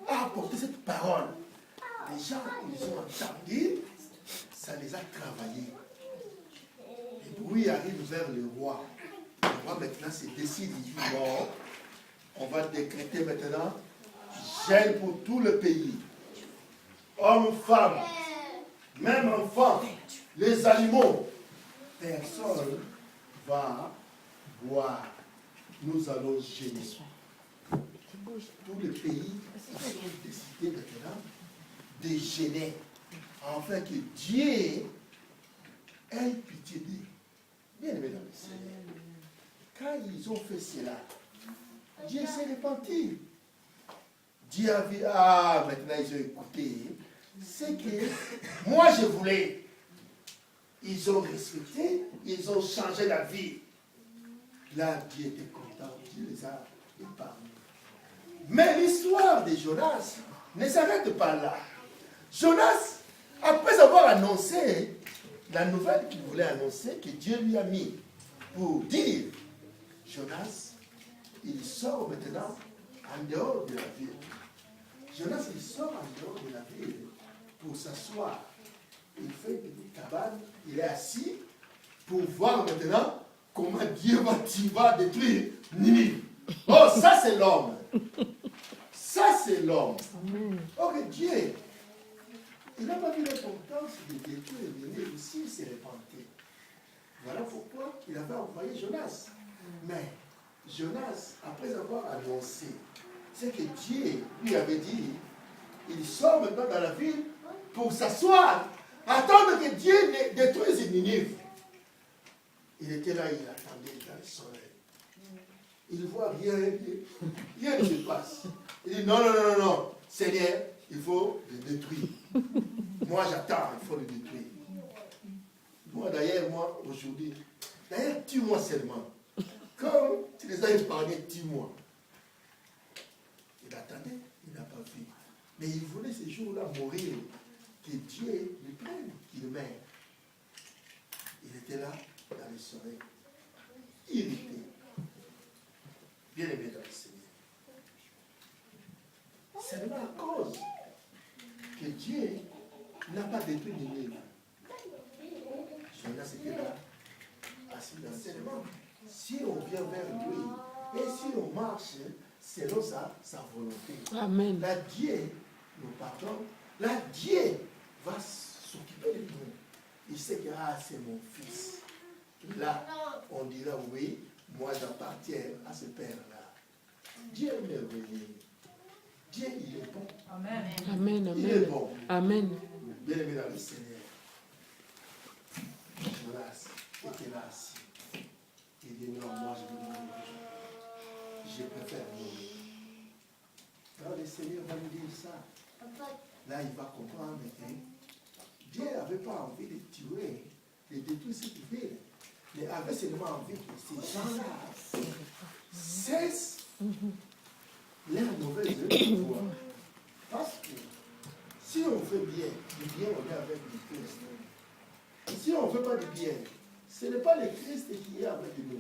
a apporté cette parole. Les gens, ils ont entendu, ça les a travaillés. Le bruit arrive vers le roi. Le roi maintenant se décide, il dit, bon, on va décréter maintenant gêne pour tout le pays. Hommes, femmes, même enfants, les animaux. Personne va boire. Nous allons gêner. Tout le pays a décidé maintenant de gêner. Afin que Dieu ait pitié d'eux. Bien aimé dans le Seigneur. Quand ils ont fait cela, Dieu s'est repenti. Dieu a vu, maintenant ils ont écouté. C'est que moi je voulais. Ils ont respecté, ils ont changé la vie. Là, Dieu était content, Dieu les a épargnés. Mais l'histoire de Jonas ne s'arrête pas là. Jonas, après avoir annoncé la nouvelle qu'il voulait annoncer, que Dieu lui a mis pour dire, Jonas, il sort maintenant en dehors de la ville. Jonas, il sort en dehors de la ville pour s'asseoir. Il fait une cabane, il est assis pour voir maintenant comment Dieu va détruire Ninive. Oh, ça c'est l'homme. Ça c'est l'homme. Or Dieu, il n'a pas vu l'importance de détruire Ninive s'il s'est repenté. Voilà pourquoi il avait envoyé Jonas. Mais Jonas, après avoir annoncé ce que Dieu lui avait dit, il sort maintenant dans la ville pour s'asseoir, attendre que Dieu détruise Ninive. Il était là, il attendait dans le soleil. Il ne voit rien, rien ne se passe. Il dit non, Seigneur, il faut le détruire. Moi j'attends, il faut le détruire. Moi d'ailleurs, aujourd'hui, d'ailleurs, tue-moi seulement. Comme tu les as épargnés, tue-moi. Il attendait, il n'a pas vu. Mais il voulait ce jour-là mourir, que Dieu le prenne, qu'il meure. Il était là, dans le soleil, irrité. Bien aimé dans le Seigneur. C'est seulement à cause que Dieu n'a pas détruit Ninive. Jonas était là, assis dans seulement. Si on vient vers lui, et si on marche selon sa volonté. Amen. Là, Dieu nous pardonne. Là, Dieu va s'occuper de nous. Il sait que c'est mon fils. Là, on dira oui, moi j'appartiens à ce père-là. Dieu est merveilleux. Dieu, il est bon. Amen. Amen. Il est bon. Amen. Bien aimé dans le Seigneur. Jonas était là assis. Il dit non, moi je veux mourir. Je préfère mourir. Alors le Seigneur va lui dire ça. Là, il va comprendre que Dieu n'avait pas envie de tuer, de détruire cette ville, mais avait seulement envie que ces gens-là cessent leur mauvaise œuvre. Parce que si on fait bien, du bien, on est avec le Christ. Si on ne fait pas du bien, ce n'est pas le Christ qui est avec nous.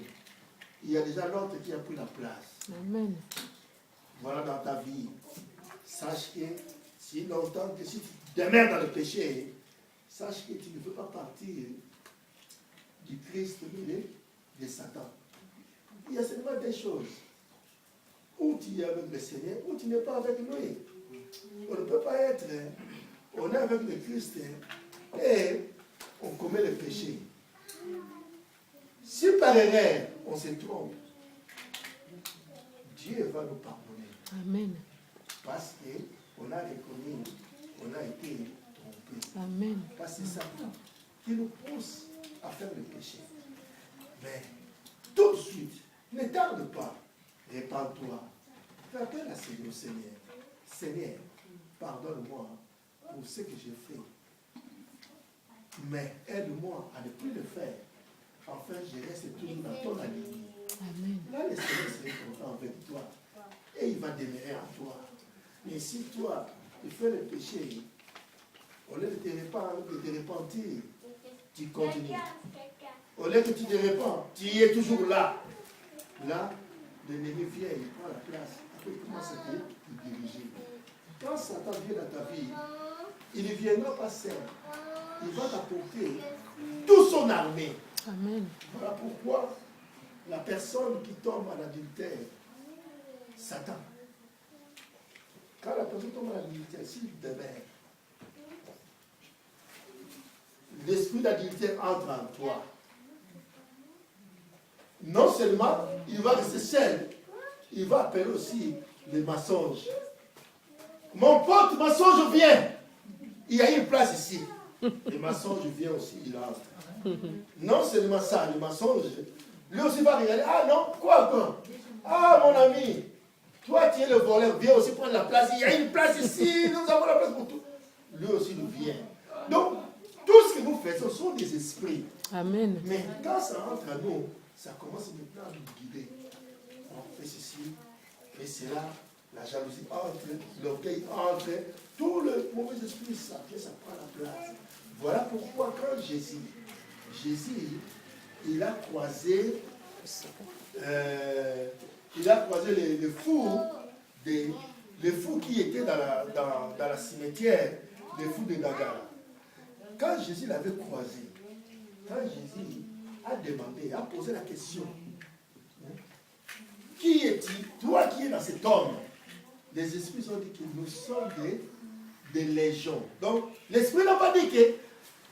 Il y a déjà l'autre qui a pris la place. Amen. Voilà dans ta vie. Sache que si longtemps que si tu demeures dans le péché, sache que tu ne peux pas partir du Christ mais de Satan. Il y a seulement des choses. Ou tu es avec le Seigneur, ou tu n'es pas avec lui. On ne peut pas être, on est avec le Christ et on commet le péché. Si par erreur on se trompe, Dieu va nous pardonner. Amen. Parce qu'on a reconnu, on a été trompé. Amen. Parce que c'est Satan qui nous pousse à faire le péché. Mais tout de suite, ne tarde pas, répands-toi. Fais appel à Seigneur, Seigneur. Seigneur, pardonne-moi pour ce que j'ai fait. Mais aide-moi à ne plus le faire. Enfin, je reste toujours dans ton alignement. Amen. Là, le Seigneur serait content avec toi. Et il va demeurer en toi. Mais si toi, tu fais le péché, au lieu de te repentir, tu continues. Au lieu que tu te repens, tu es toujours là. Là, l'ennemi vient, il prend la place. Après, il commence à te diriger. Quand Satan vient dans ta vie, il ne viendra pas seul. Il va t'apporter toute son armée. Amen. Voilà pourquoi la personne qui tombe en adultère, Satan. Quand la personne tombe en adultère, s'il demeure, l'esprit d'adultère entre en toi. Non seulement il va rester seul, il va appeler aussi les mensonges. Mon pote mensonge vient. Il y a une place ici. Les mensonges viennent aussi, il entre. Non seulement ça, les mensonges, lui aussi va regarder. Ah non, quoi? Ah mon ami, toi tu es le voleur, viens aussi prendre la place. Il y a une place ici, nous avons la place pour tout. Lui aussi nous vient. Donc, tout ce que nous faisons sont des esprits. Amen. Mais quand ça entre à nous, ça commence maintenant à nous guider. On fait ceci, fait cela, la jalousie entre, l'orgueil entre, tout le mauvais esprit, ça prend la place. Voilà pourquoi quand Jésus, il a croisé les fous, les fous qui étaient dans la cimetière, les fous de Gagara. Quand Jésus l'avait croisé, quand Jésus a demandé, a posé la question, qui es-tu, toi qui es dans cet homme? Les esprits ont dit que nous sommes des légions. Donc, l'esprit n'a pas dit que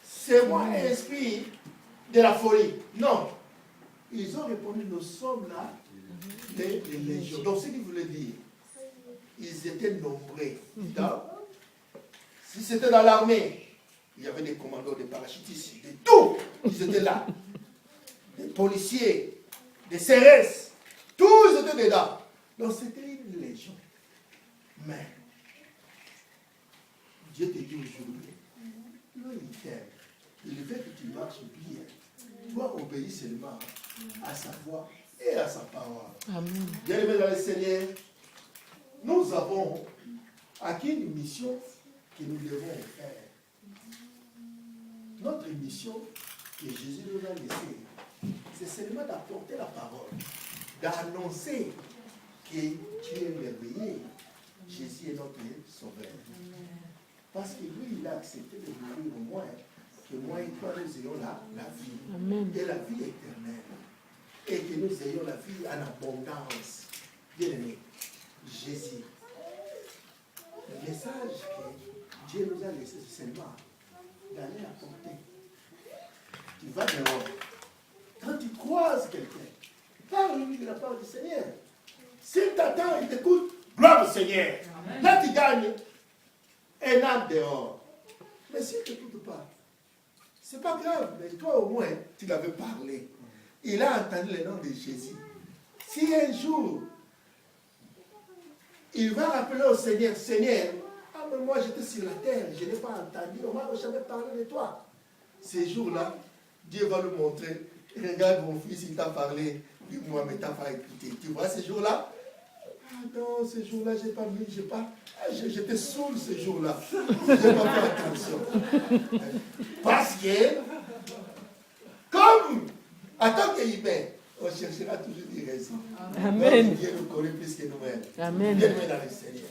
c'est moi un esprit de la folie. Non. Ils ont répondu, nous sommes là des légions. Donc, ce qu'il voulait dire, ils étaient nombreux. Si c'était dans l'armée, il y avait des commandos, des parachutistes, de tout. Ils étaient là. Des policiers, des CRS, tous étaient dedans. Donc, c'était une légion. Mais, Dieu te dit aujourd'hui, lui, il t'aime. Il veut que tu marches bien. Toi, obéis seulement à sa voix et à sa parole. Amen. Bien-aimés dans le Seigneur, nous avons acquis une mission que nous devons faire. Notre mission que Jésus nous a laissée, c'est seulement d'apporter la parole, d'annoncer que Dieu est merveilleux. Jésus est notre sauveur. Parce que lui, il a accepté de mourir au moins, que moi et toi, nous ayons la vie. Amen. Et la vie éternelle. Et que nous ayons la vie en abondance. Bien aimé, Jésus. Le message que Dieu nous a laissé, c'est seulement d'aller apporter. Tu vas dehors. Quand tu croises quelqu'un, parle-lui de la part du Seigneur. S'il t'attend, il t'écoute, gloire au Seigneur. Amen. Là, tu gagnes un âme dehors. Mais s'il ne t'écoute pas, c'est pas grave. Mais toi, au moins, tu l'avais parlé. Il a entendu le nom de Jésus. Si un jour, il va rappeler au Seigneur, Seigneur, ah, mais moi j'étais sur la terre, je n'ai pas entendu, on ne m'a jamais parlé de toi. Ces jours-là, Dieu va lui montrer, regarde mon fils, il t'a parlé de moi, mais tu n'as pas écouté. Tu vois ces jours-là? Ah non, ces jours-là, je n'ai pas mis, j'étais saoul ces jours-là. Je n'ai pas fait attention. Parce que, comme, en tant qu'humain, on cherchera toujours des raisons. Amen. Dieu nous connaît plus que nous-mêmes. Amen. Bien aimé dans le Seigneur.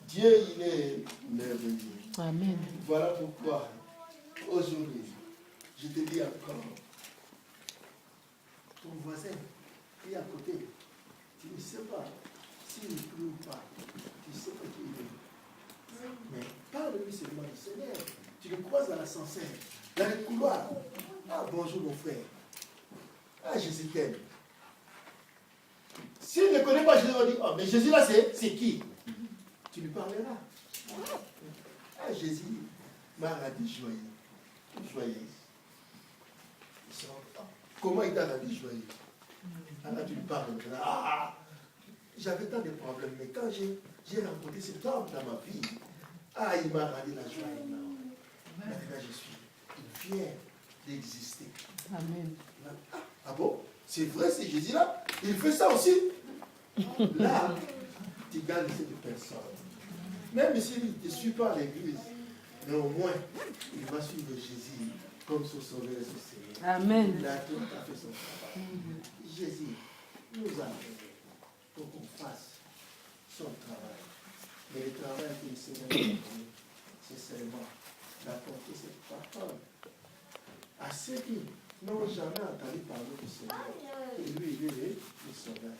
Dieu, il est merveilleux. Amen. Voilà pourquoi, aujourd'hui, je te dis encore, ton voisin qui est à côté, tu ne sais pas s'il prie ou pas. Tu ne sais pas qui il est. Mais parle-lui seulement du Seigneur. Tu le croises dans l'ascenseur, dans les couloirs. Ah, bonjour mon frère. Ah, Jésus t'aime. S'il ne connaît pas Jésus, on va dire, oh, mais Jésus là, c'est qui? Tu lui parleras. Ah, Jésus m'a rendu joyeux. Joyeuse. Comment il t'a rendu joyeux? Alors tu lui parles. Ah, j'avais tant de problèmes, mais quand j'ai rencontré cet homme dans ma vie, ah, il m'a rendu la joie énorme. Maintenant, je suis fier d'exister. Amen. Ah bon? C'est vrai, c'est Jésus-là. Il fait ça aussi. Là, tu gagnes cette personne. Même s'il ne te suit pas à l'église, mais au moins, il va suivre Jésus comme son sauveur et son Seigneur. Amen. Il a tout à fait son travail. Jésus nous a donné pour qu'on fasse son travail. Mais le travail que le Seigneur nous a donné, c'est seulement d'apporter cette parole à ceux qui n'ont jamais entendu parler du Seigneur. Et lui, il est le sauveur.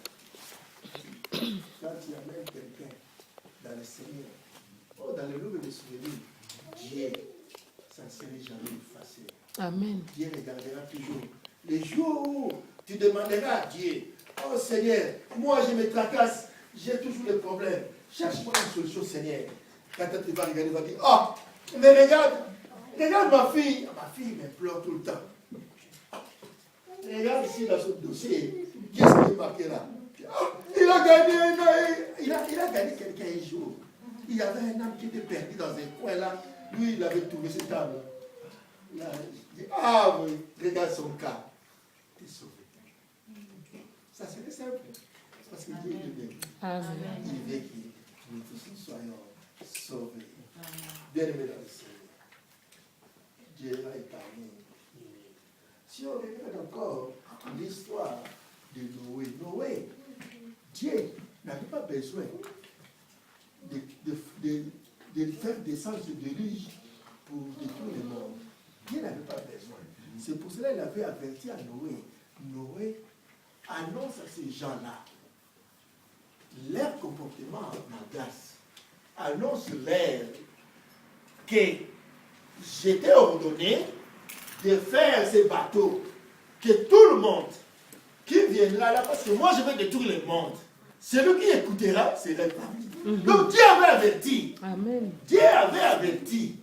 Quand il y a même quelqu'un dans le Seigneur, oh, dans le livre de souvenirs, Dieu, ça ne serait jamais effacé. Amen. Dieu regardera toujours. Les jours où tu demanderas à Dieu, oh Seigneur, moi je me tracasse, j'ai toujours des problèmes. Cherche-moi une solution, Seigneur. Quand tu vas regarder, tu vas dire, oh, mais regarde ma fille. Ma fille me pleure tout le temps. Regarde ici dans ce dossier, qu'est-ce qui est marqué là? Il a gagné quelqu'un un jour. Il y avait un homme qui était perdu dans un coin là. Lui, il avait trouvé cette âme. Il a dit, ah oui, regarde son cas. Tu es sauvé. Ça serait simple. Parce que Dieu est bien. Il veut que nous tous soyons sauvés. Bien aimés dans le Seigneur. Dieu est parmi nous. Si on regarde encore l'histoire de Noé, Dieu n'avait pas besoin de faire descendre ce déluge pour détruire le monde. Dieu n'avait pas besoin. C'est pour cela qu'il avait averti à Noé. Noé annonce à ces gens-là leur comportement m'agace. Annonce-leur que j'étais ordonné de faire ces bateaux, que tout le monde qui viendra là, parce que moi je vais détruire le monde. Celui qui écoutera sera parmi. Donc Dieu avait averti. Amen. Dieu avait averti.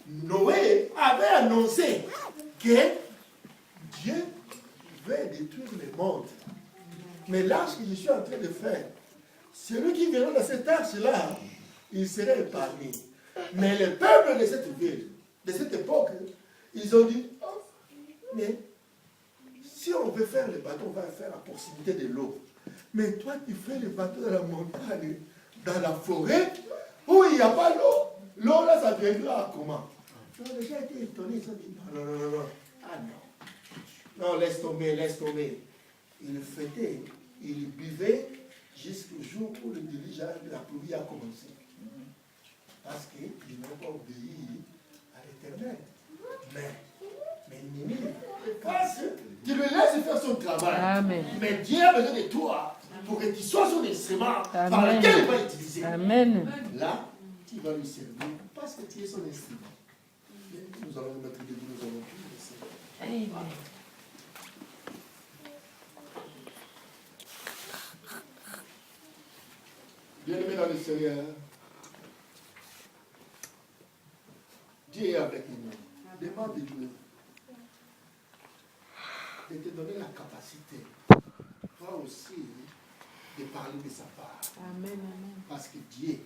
Noé avait annoncé que Dieu veut détruire le monde. Mais l'arche que je suis en train de faire, celui qui viendra dans cette arche-là, il serait épargné. Mais le peuple de cette ville, de cette époque, ils ont dit, oh, mais si on veut faire le bateau, on va le faire à proximité de l'eau. Mais toi, tu fais le bateau dans la montagne, dans la forêt, où il n'y a pas l'eau. L'eau, là, ça viendra comment? Ils ont déjà été étonnés, ils ont dit, non. Ah non. Non, laisse tomber. Ils fêtaient, ils buvaient jusqu'au jour où le déluge, la pluie a commencé. Parce qu'ils n'ont pas obéi à l'Éternel. Mais Ninive, tu le laisses faire son travail. Amen. Mais Dieu a besoin de toi pour que tu sois son instrument par Amen. lequel il va utiliser. Amen. Là, tu vas lui servir parce que tu es son instrument. Nous allons nous mettre debout, nous allons prier le Seigneur. Amen. Bien-aimé dans le Seigneur, Dieu est avec nous. Demande de Dieu de te donner la capacité, toi aussi, de parler de sa part. Amen, amen. Parce que Dieu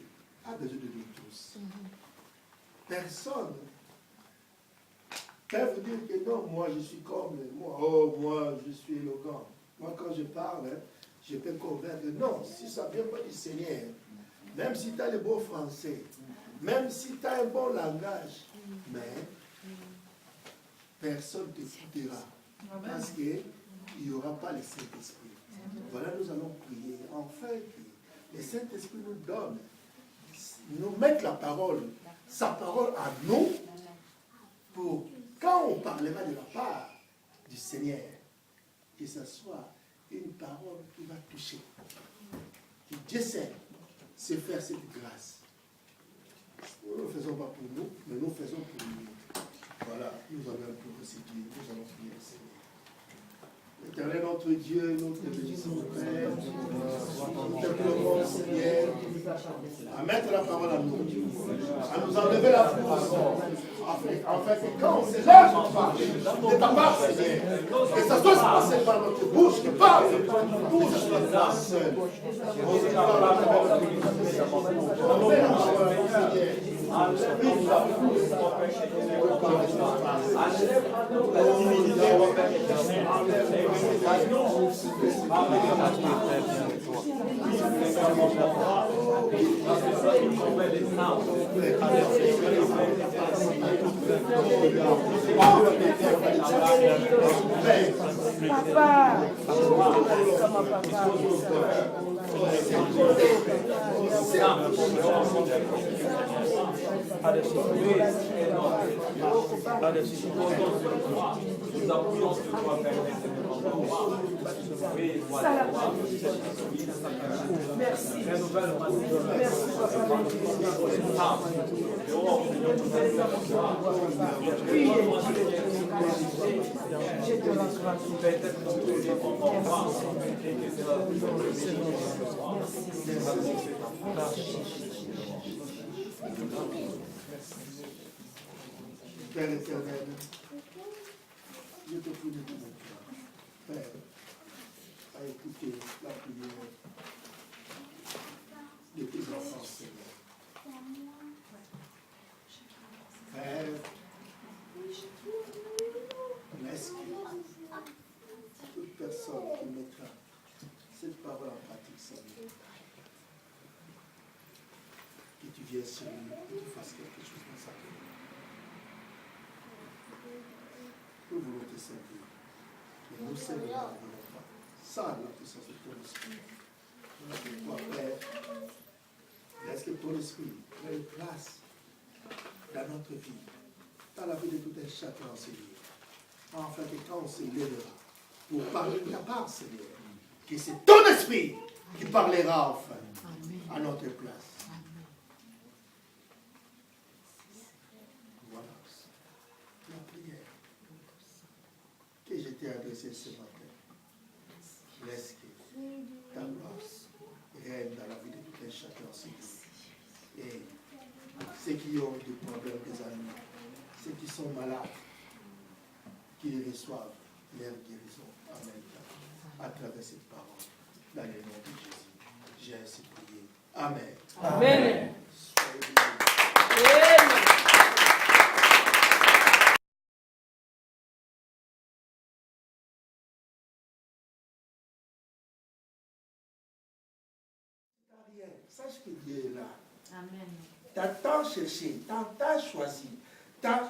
a besoin de nous tous. Personne peut vous dire que non, moi je suis comme moi, oh moi je suis éloquent. Moi quand je parle, je peux convaincre. Non, si ça vient pas du Seigneur, même si tu as le beau français, même si tu as un bon langage, mais personne ne t'écoutera. Parce qu'il n'y aura pas le Saint-Esprit. Voilà, nous allons prier. Enfin, que le Saint-Esprit nous donne, nous mette la parole, sa parole à nous, pour quand on parlera de la part du Seigneur, que ce soit une parole qui va toucher. Que Dieu sait se faire cette grâce. Nous ne le faisons pas pour nous, mais nous faisons pour lui. Voilà, nous allons procéder, nous allons prier le Seigneur. Éternel notre Dieu, notre bénissant Père, nous t'implorons, Seigneur, à mettre la parole à nous, à nous enlever la force, afin que quand on se lève pour parler de ta part, Seigneur, que ça soit passé par notre bouche, que par notre bouche soit la seule. On parle la parole à nous. On met la parole à nous, Seigneur. Papa, comment papa? Merci. Je te rends grâce. Père éternel, je te prie de tout mon cœur, Père, à écouter la prière de tes enfants, Seigneur. Père, laisse que toute personne qui mettra cette parole en pratique, Seigneur, que tu viennes sur lui, que tu fasses quelque chose dans sa vie. Nous voulons te servir, mais nous servir ne voulons pas. Ça, la puissance de ton esprit. Laisse toi, Père, laisse que ton esprit prenne place dans notre vie, dans la vie de tout un chacun, Seigneur. Enfin, que quand on se lèvera pour parler de ta part, Seigneur, que c'est ton esprit qui parlera enfin à notre place. Voilà la prière que je t'ai adressée ce matin. Laisse que ta grâce règne dans la vie de tout un chacun, Seigneur. Et ceux qui ont des problèmes, des amis, ceux qui sont malades, qu'ils reçoivent leur guérison en même temps, à travers cette parole. Dans le nom de Jésus, j'ai ainsi prié. Amen. Amen. Soyez bénis. Sache que Dieu est là. Amen. T'as tant cherché, t'as choisi, t'as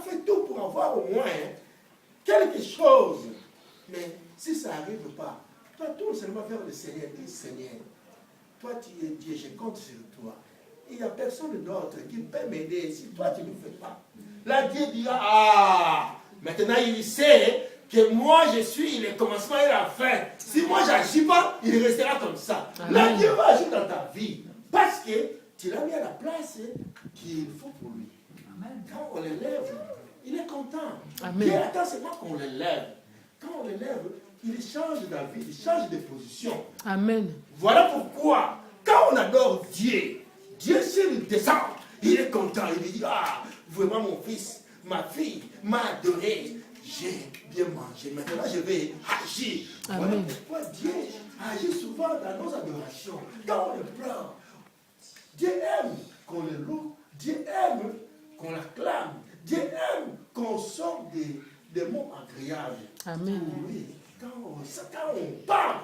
fait tout pour avoir au moins quelque chose. Mais si ça n'arrive pas, toi tourne seulement vers le Seigneur. Dis Seigneur, toi tu es Dieu, je compte sur toi. Il n'y a personne d'autre qui peut m'aider si toi tu ne fais pas. Là Dieu dira, ah, maintenant il sait que moi je suis le commencement et la fin. Si moi j'agis pas, il restera comme ça. Là, Amen. Dieu va agir dans ta vie. Parce que tu l'as mis à la place qu'il faut pour lui. Quand on l'élève, il est content. Amen. Dieu attend seulement qu'on l'élève. Quand on l'élève, il change d'avis, il change de position. Amen. Voilà pourquoi, quand on adore Dieu, Dieu s'il descend, il est content. Il dit, ah, vraiment mon fils, ma fille m'a adoré. J'ai bien mangé. Maintenant, je vais agir. Voilà Amen. pourquoi Dieu agit souvent dans nos adorations. Quand on le pleure, Dieu aime qu'on le loue. Dieu aime qu'on l'acclame. Dieu aime qu'on sorte des mots agréables. Amen. Pour lui. Quand on parle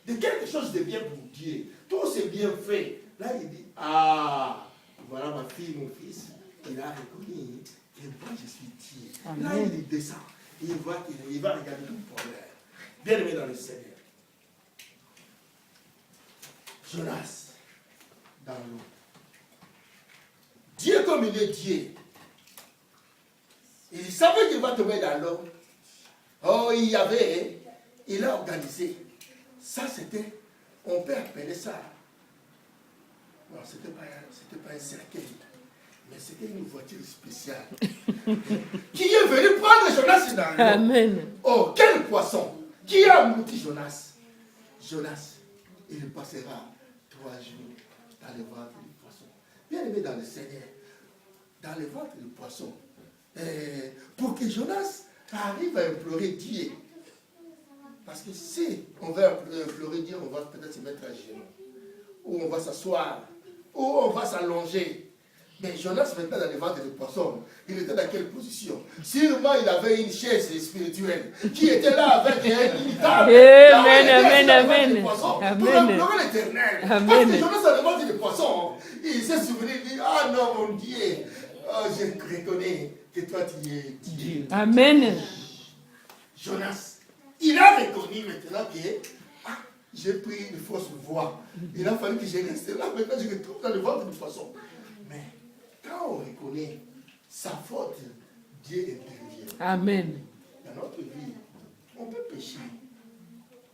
de quelque chose de bien pour Dieu, tout c'est bien fait. Là, il dit, ah, voilà ma fille, mon fils, il a reconnu que moi je suis Dieu. Là, Amen. il descend. Il voit qu'il va regarder tout problème. Bien aimé dans le Seigneur. Jonas, dans l'eau. Dieu, comme il est Dieu, il savait qu'il va tomber dans l'eau. Oh, il a organisé. Ça, c'était, on peut appeler ça. Non, c'était pas un cercueil, mais c'était une voiture spéciale. Qui est venu prendre Jonas dans l'eau. Amen. Oh, quel poisson! Qui a englouti Jonas? Jonas, il passera 3 jours dans le ventre du poisson. Bien aimé dans le Seigneur, dans le ventre du poisson. Pour que Jonas arrive à implorer Dieu. Parce que si on va implorer Dieu, on va peut-être se mettre à genoux. Ou on va s'asseoir. Ou on va s'allonger. Mais Jonas n'était pas dans le ventre du poisson. Il était dans quelle position? Sûrement, il avait une chaise spirituelle qui était là avec une table. Amen, amen, amen. Pour Amen. implorer l'Éternel. Parce Amen. que Jonas a le ventre du poisson. Il s'est souvenu, il dit, ah non, mon Dieu, oh, je reconnais que toi tu es Dieu. Amen. Jonas, il a reconnu maintenant que j'ai pris une fausse voie. Il a fallu que je reste là. Maintenant, je me trouve dans le ventre du poisson. Mais quand on reconnaît sa faute, Dieu intervient. Amen. Dans notre vie, on peut pécher.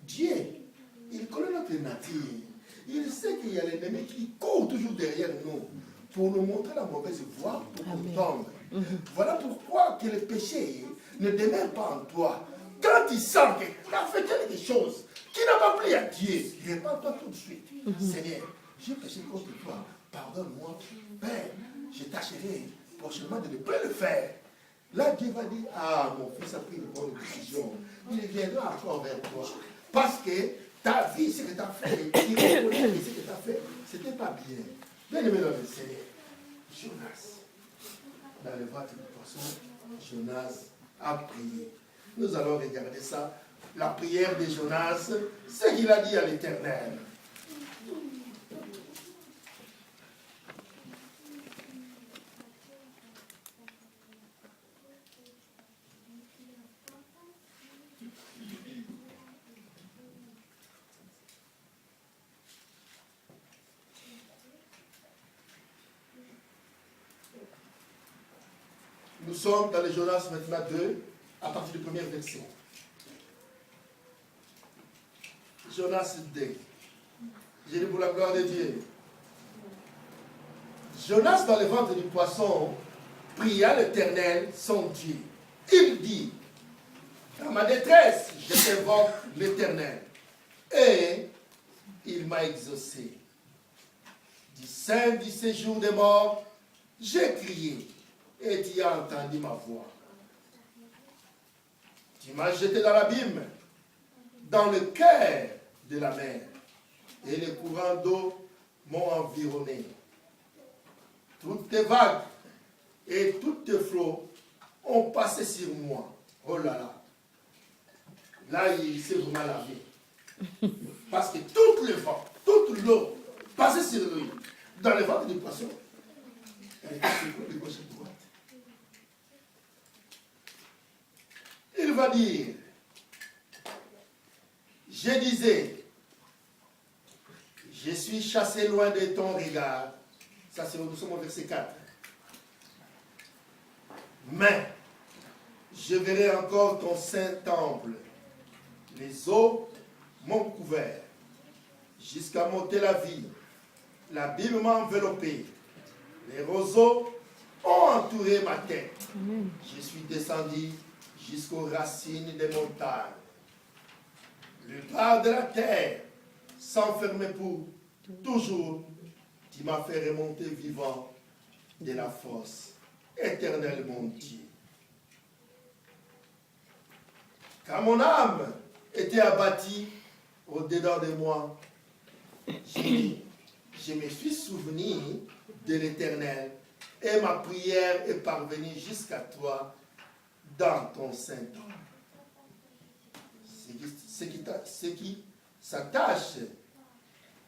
Dieu, il connaît notre nature. Il sait qu'il y a l'ennemi qui court toujours derrière nous pour nous montrer la mauvaise voie, pour nous tomber. Voilà pourquoi que le péché ne demeure pas en toi. Quand tu sens que tu as fait quelque chose qui n'a pas plu à Dieu, répands-toi tout de suite. Seigneur, j'ai péché contre toi. Pardonne-moi. Père, je tâcherai prochainement de ne plus le faire. Là, Dieu va dire, ah, mon fils a pris une bonne décision. Il viendra encore vers toi. Parce que ta vie, ce que tu as fait, il reconnaît que ce que tu as fait, ce n'était pas bien. Bien aimé dans le Seigneur, Jonas, dans le ventre du poisson, Jonas a prié. Nous allons regarder ça. La prière de Jonas, ce qu'il a dit à l'Éternel. Nous sommes dans le Jonas maintenant 2, à partir du premier verset. Jonas 2. J'ai dit pour la gloire de Dieu. Jonas, dans le ventre du poisson, pria l'Éternel, son Dieu. Il dit, dans ma détresse, je t'invoque l'Éternel. Et il m'a exaucé. Du sein du séjour des morts, j'ai crié, et tu as entendu ma voix. Tu m'as jeté dans l'abîme, dans le cœur de la mer, et les courants d'eau m'ont environné. Toutes tes vagues et toutes tes flots ont passé sur moi. Oh là là. Là, il s'est vraiment lavé. Parce que tout le vent, toute l'eau passait sur lui. Dans le ventre du poisson, elle était sur de gauche et de droite. Il va dire, je disais, je suis chassé loin de ton regard. Ça, c'est nous sommes au verset 4. Mais, je verrai encore ton saint temple. Les eaux m'ont couvert jusqu'à mon Tel Aviv. L'abîme m'a enveloppé. Les roseaux ont entouré ma tête. Je suis descendu jusqu'aux racines des montagnes. Le bas de la terre s'enfermait pour toujours. Tu m'as fait remonter vivant de la fosse. Éternel mon Dieu. Quand mon âme était abattie au-dedans de moi, je me suis souvenu de l'Éternel et ma prière est parvenue jusqu'à toi dans ton Saint-Nom. Ce qui s'attache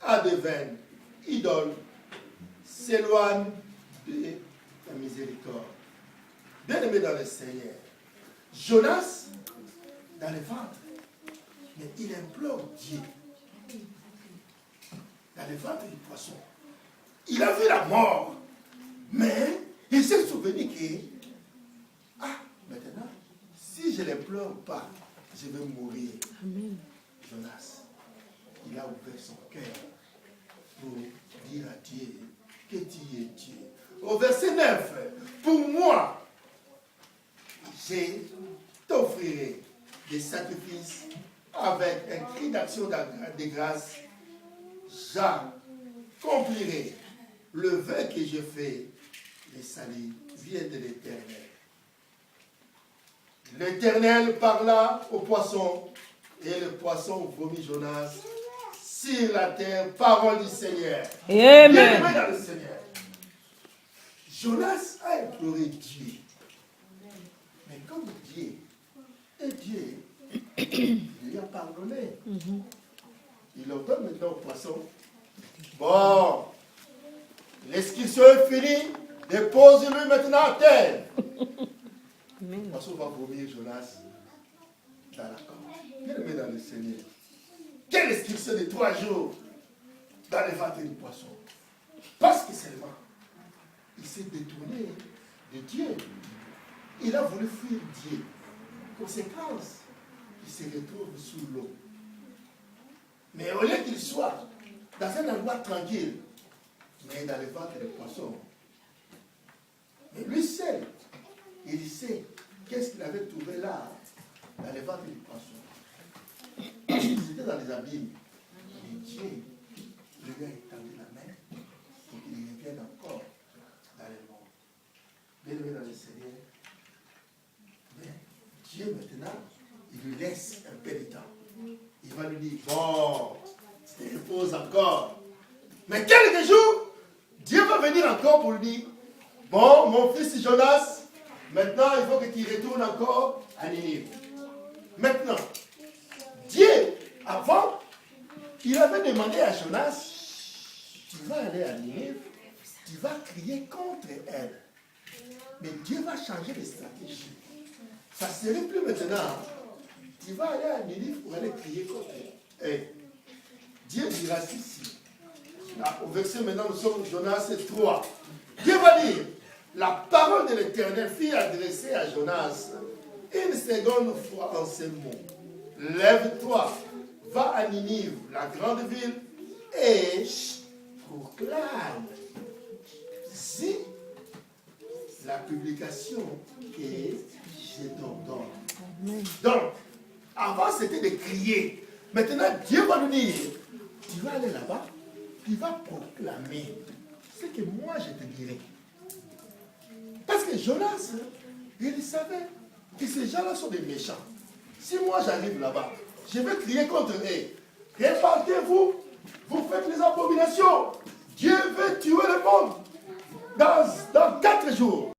à de vaines idoles s'éloigne de la miséricorde. Bien-aimé dans le Seigneur, Jonas, dans le ventre, mais il implore Dieu. Dans le ventre du poisson. Il a vu la mort, mais il s'est souvenu que, maintenant, si je ne l'implore pas, je vais mourir. Amen. Jonas, il a ouvert son cœur pour dire à Dieu que tu es Dieu. Au verset 9, pour moi, je t'offrirai des sacrifices avec un cri d'action de grâce. J'accomplirai le vœu que je fais. Le salut vient de l'Éternel. L'Éternel parla au poisson et le poisson vomit Jonas sur la terre. Parole du Seigneur. Amen. Bien-aimé dans le Seigneur. Jonas a imploré Dieu. Mais comme Dieu est Dieu, il lui a pardonné. Il ordonne maintenant au poisson. Bon, l'excursion est finie. Dépose-le maintenant à terre. Le poisson va vomir Jonas dans la corde. Bien-aimé dans le Seigneur. Quelle excursion de 3 jours dans le ventre du poisson. Parce que seulement, il s'est détourné de Dieu. Il a voulu fuir Dieu. Conséquence, il se retrouve sous l'eau. Mais au lieu qu'il soit dans un endroit tranquille, mais dans le ventre des poissons, mais lui seul, il sait qu'est-ce qu'il avait trouvé là, dans le ventre du poisson. Parce qu'il était dans les abîmes. Mais Dieu lui a étendu la main pour qu'il revienne encore dans le monde. Bien-aimé dans le Seigneur, mais Dieu maintenant, il lui laisse un peu de temps. Il va lui dire, bon, tu te reposes encore. Mais quelques jours, Dieu va venir encore pour lui dire, bon, mon fils Jonas, maintenant il faut que tu retournes encore à Ninive. Maintenant, Dieu, avant, il avait demandé à Jonas, tu vas aller à Ninive, tu vas crier contre elle. Mais Dieu va changer de stratégie. Ça ne serait plus maintenant. Tu vas aller à Ninive pour aller crier contre elle. Et Dieu dira ceci. Là, au verset maintenant, nous sommes Jonas 3. Dieu va dire, la parole de l'Éternel fut adressée à Jonas une seconde fois en ces mots. Lève-toi, va à Ninive, la grande ville, et proclame. Si la publication que je t'ordonne. Donc, avant c'était de crier. Maintenant, Dieu va nous dire, tu vas aller là-bas, tu vas proclamer ce que moi je te dirai. Parce que Jonas, il savait que ces gens-là sont des méchants. Si moi j'arrive là-bas, je vais crier contre eux. Répandez-vous, vous faites les abominations. Dieu veut tuer le monde dans 4 jours.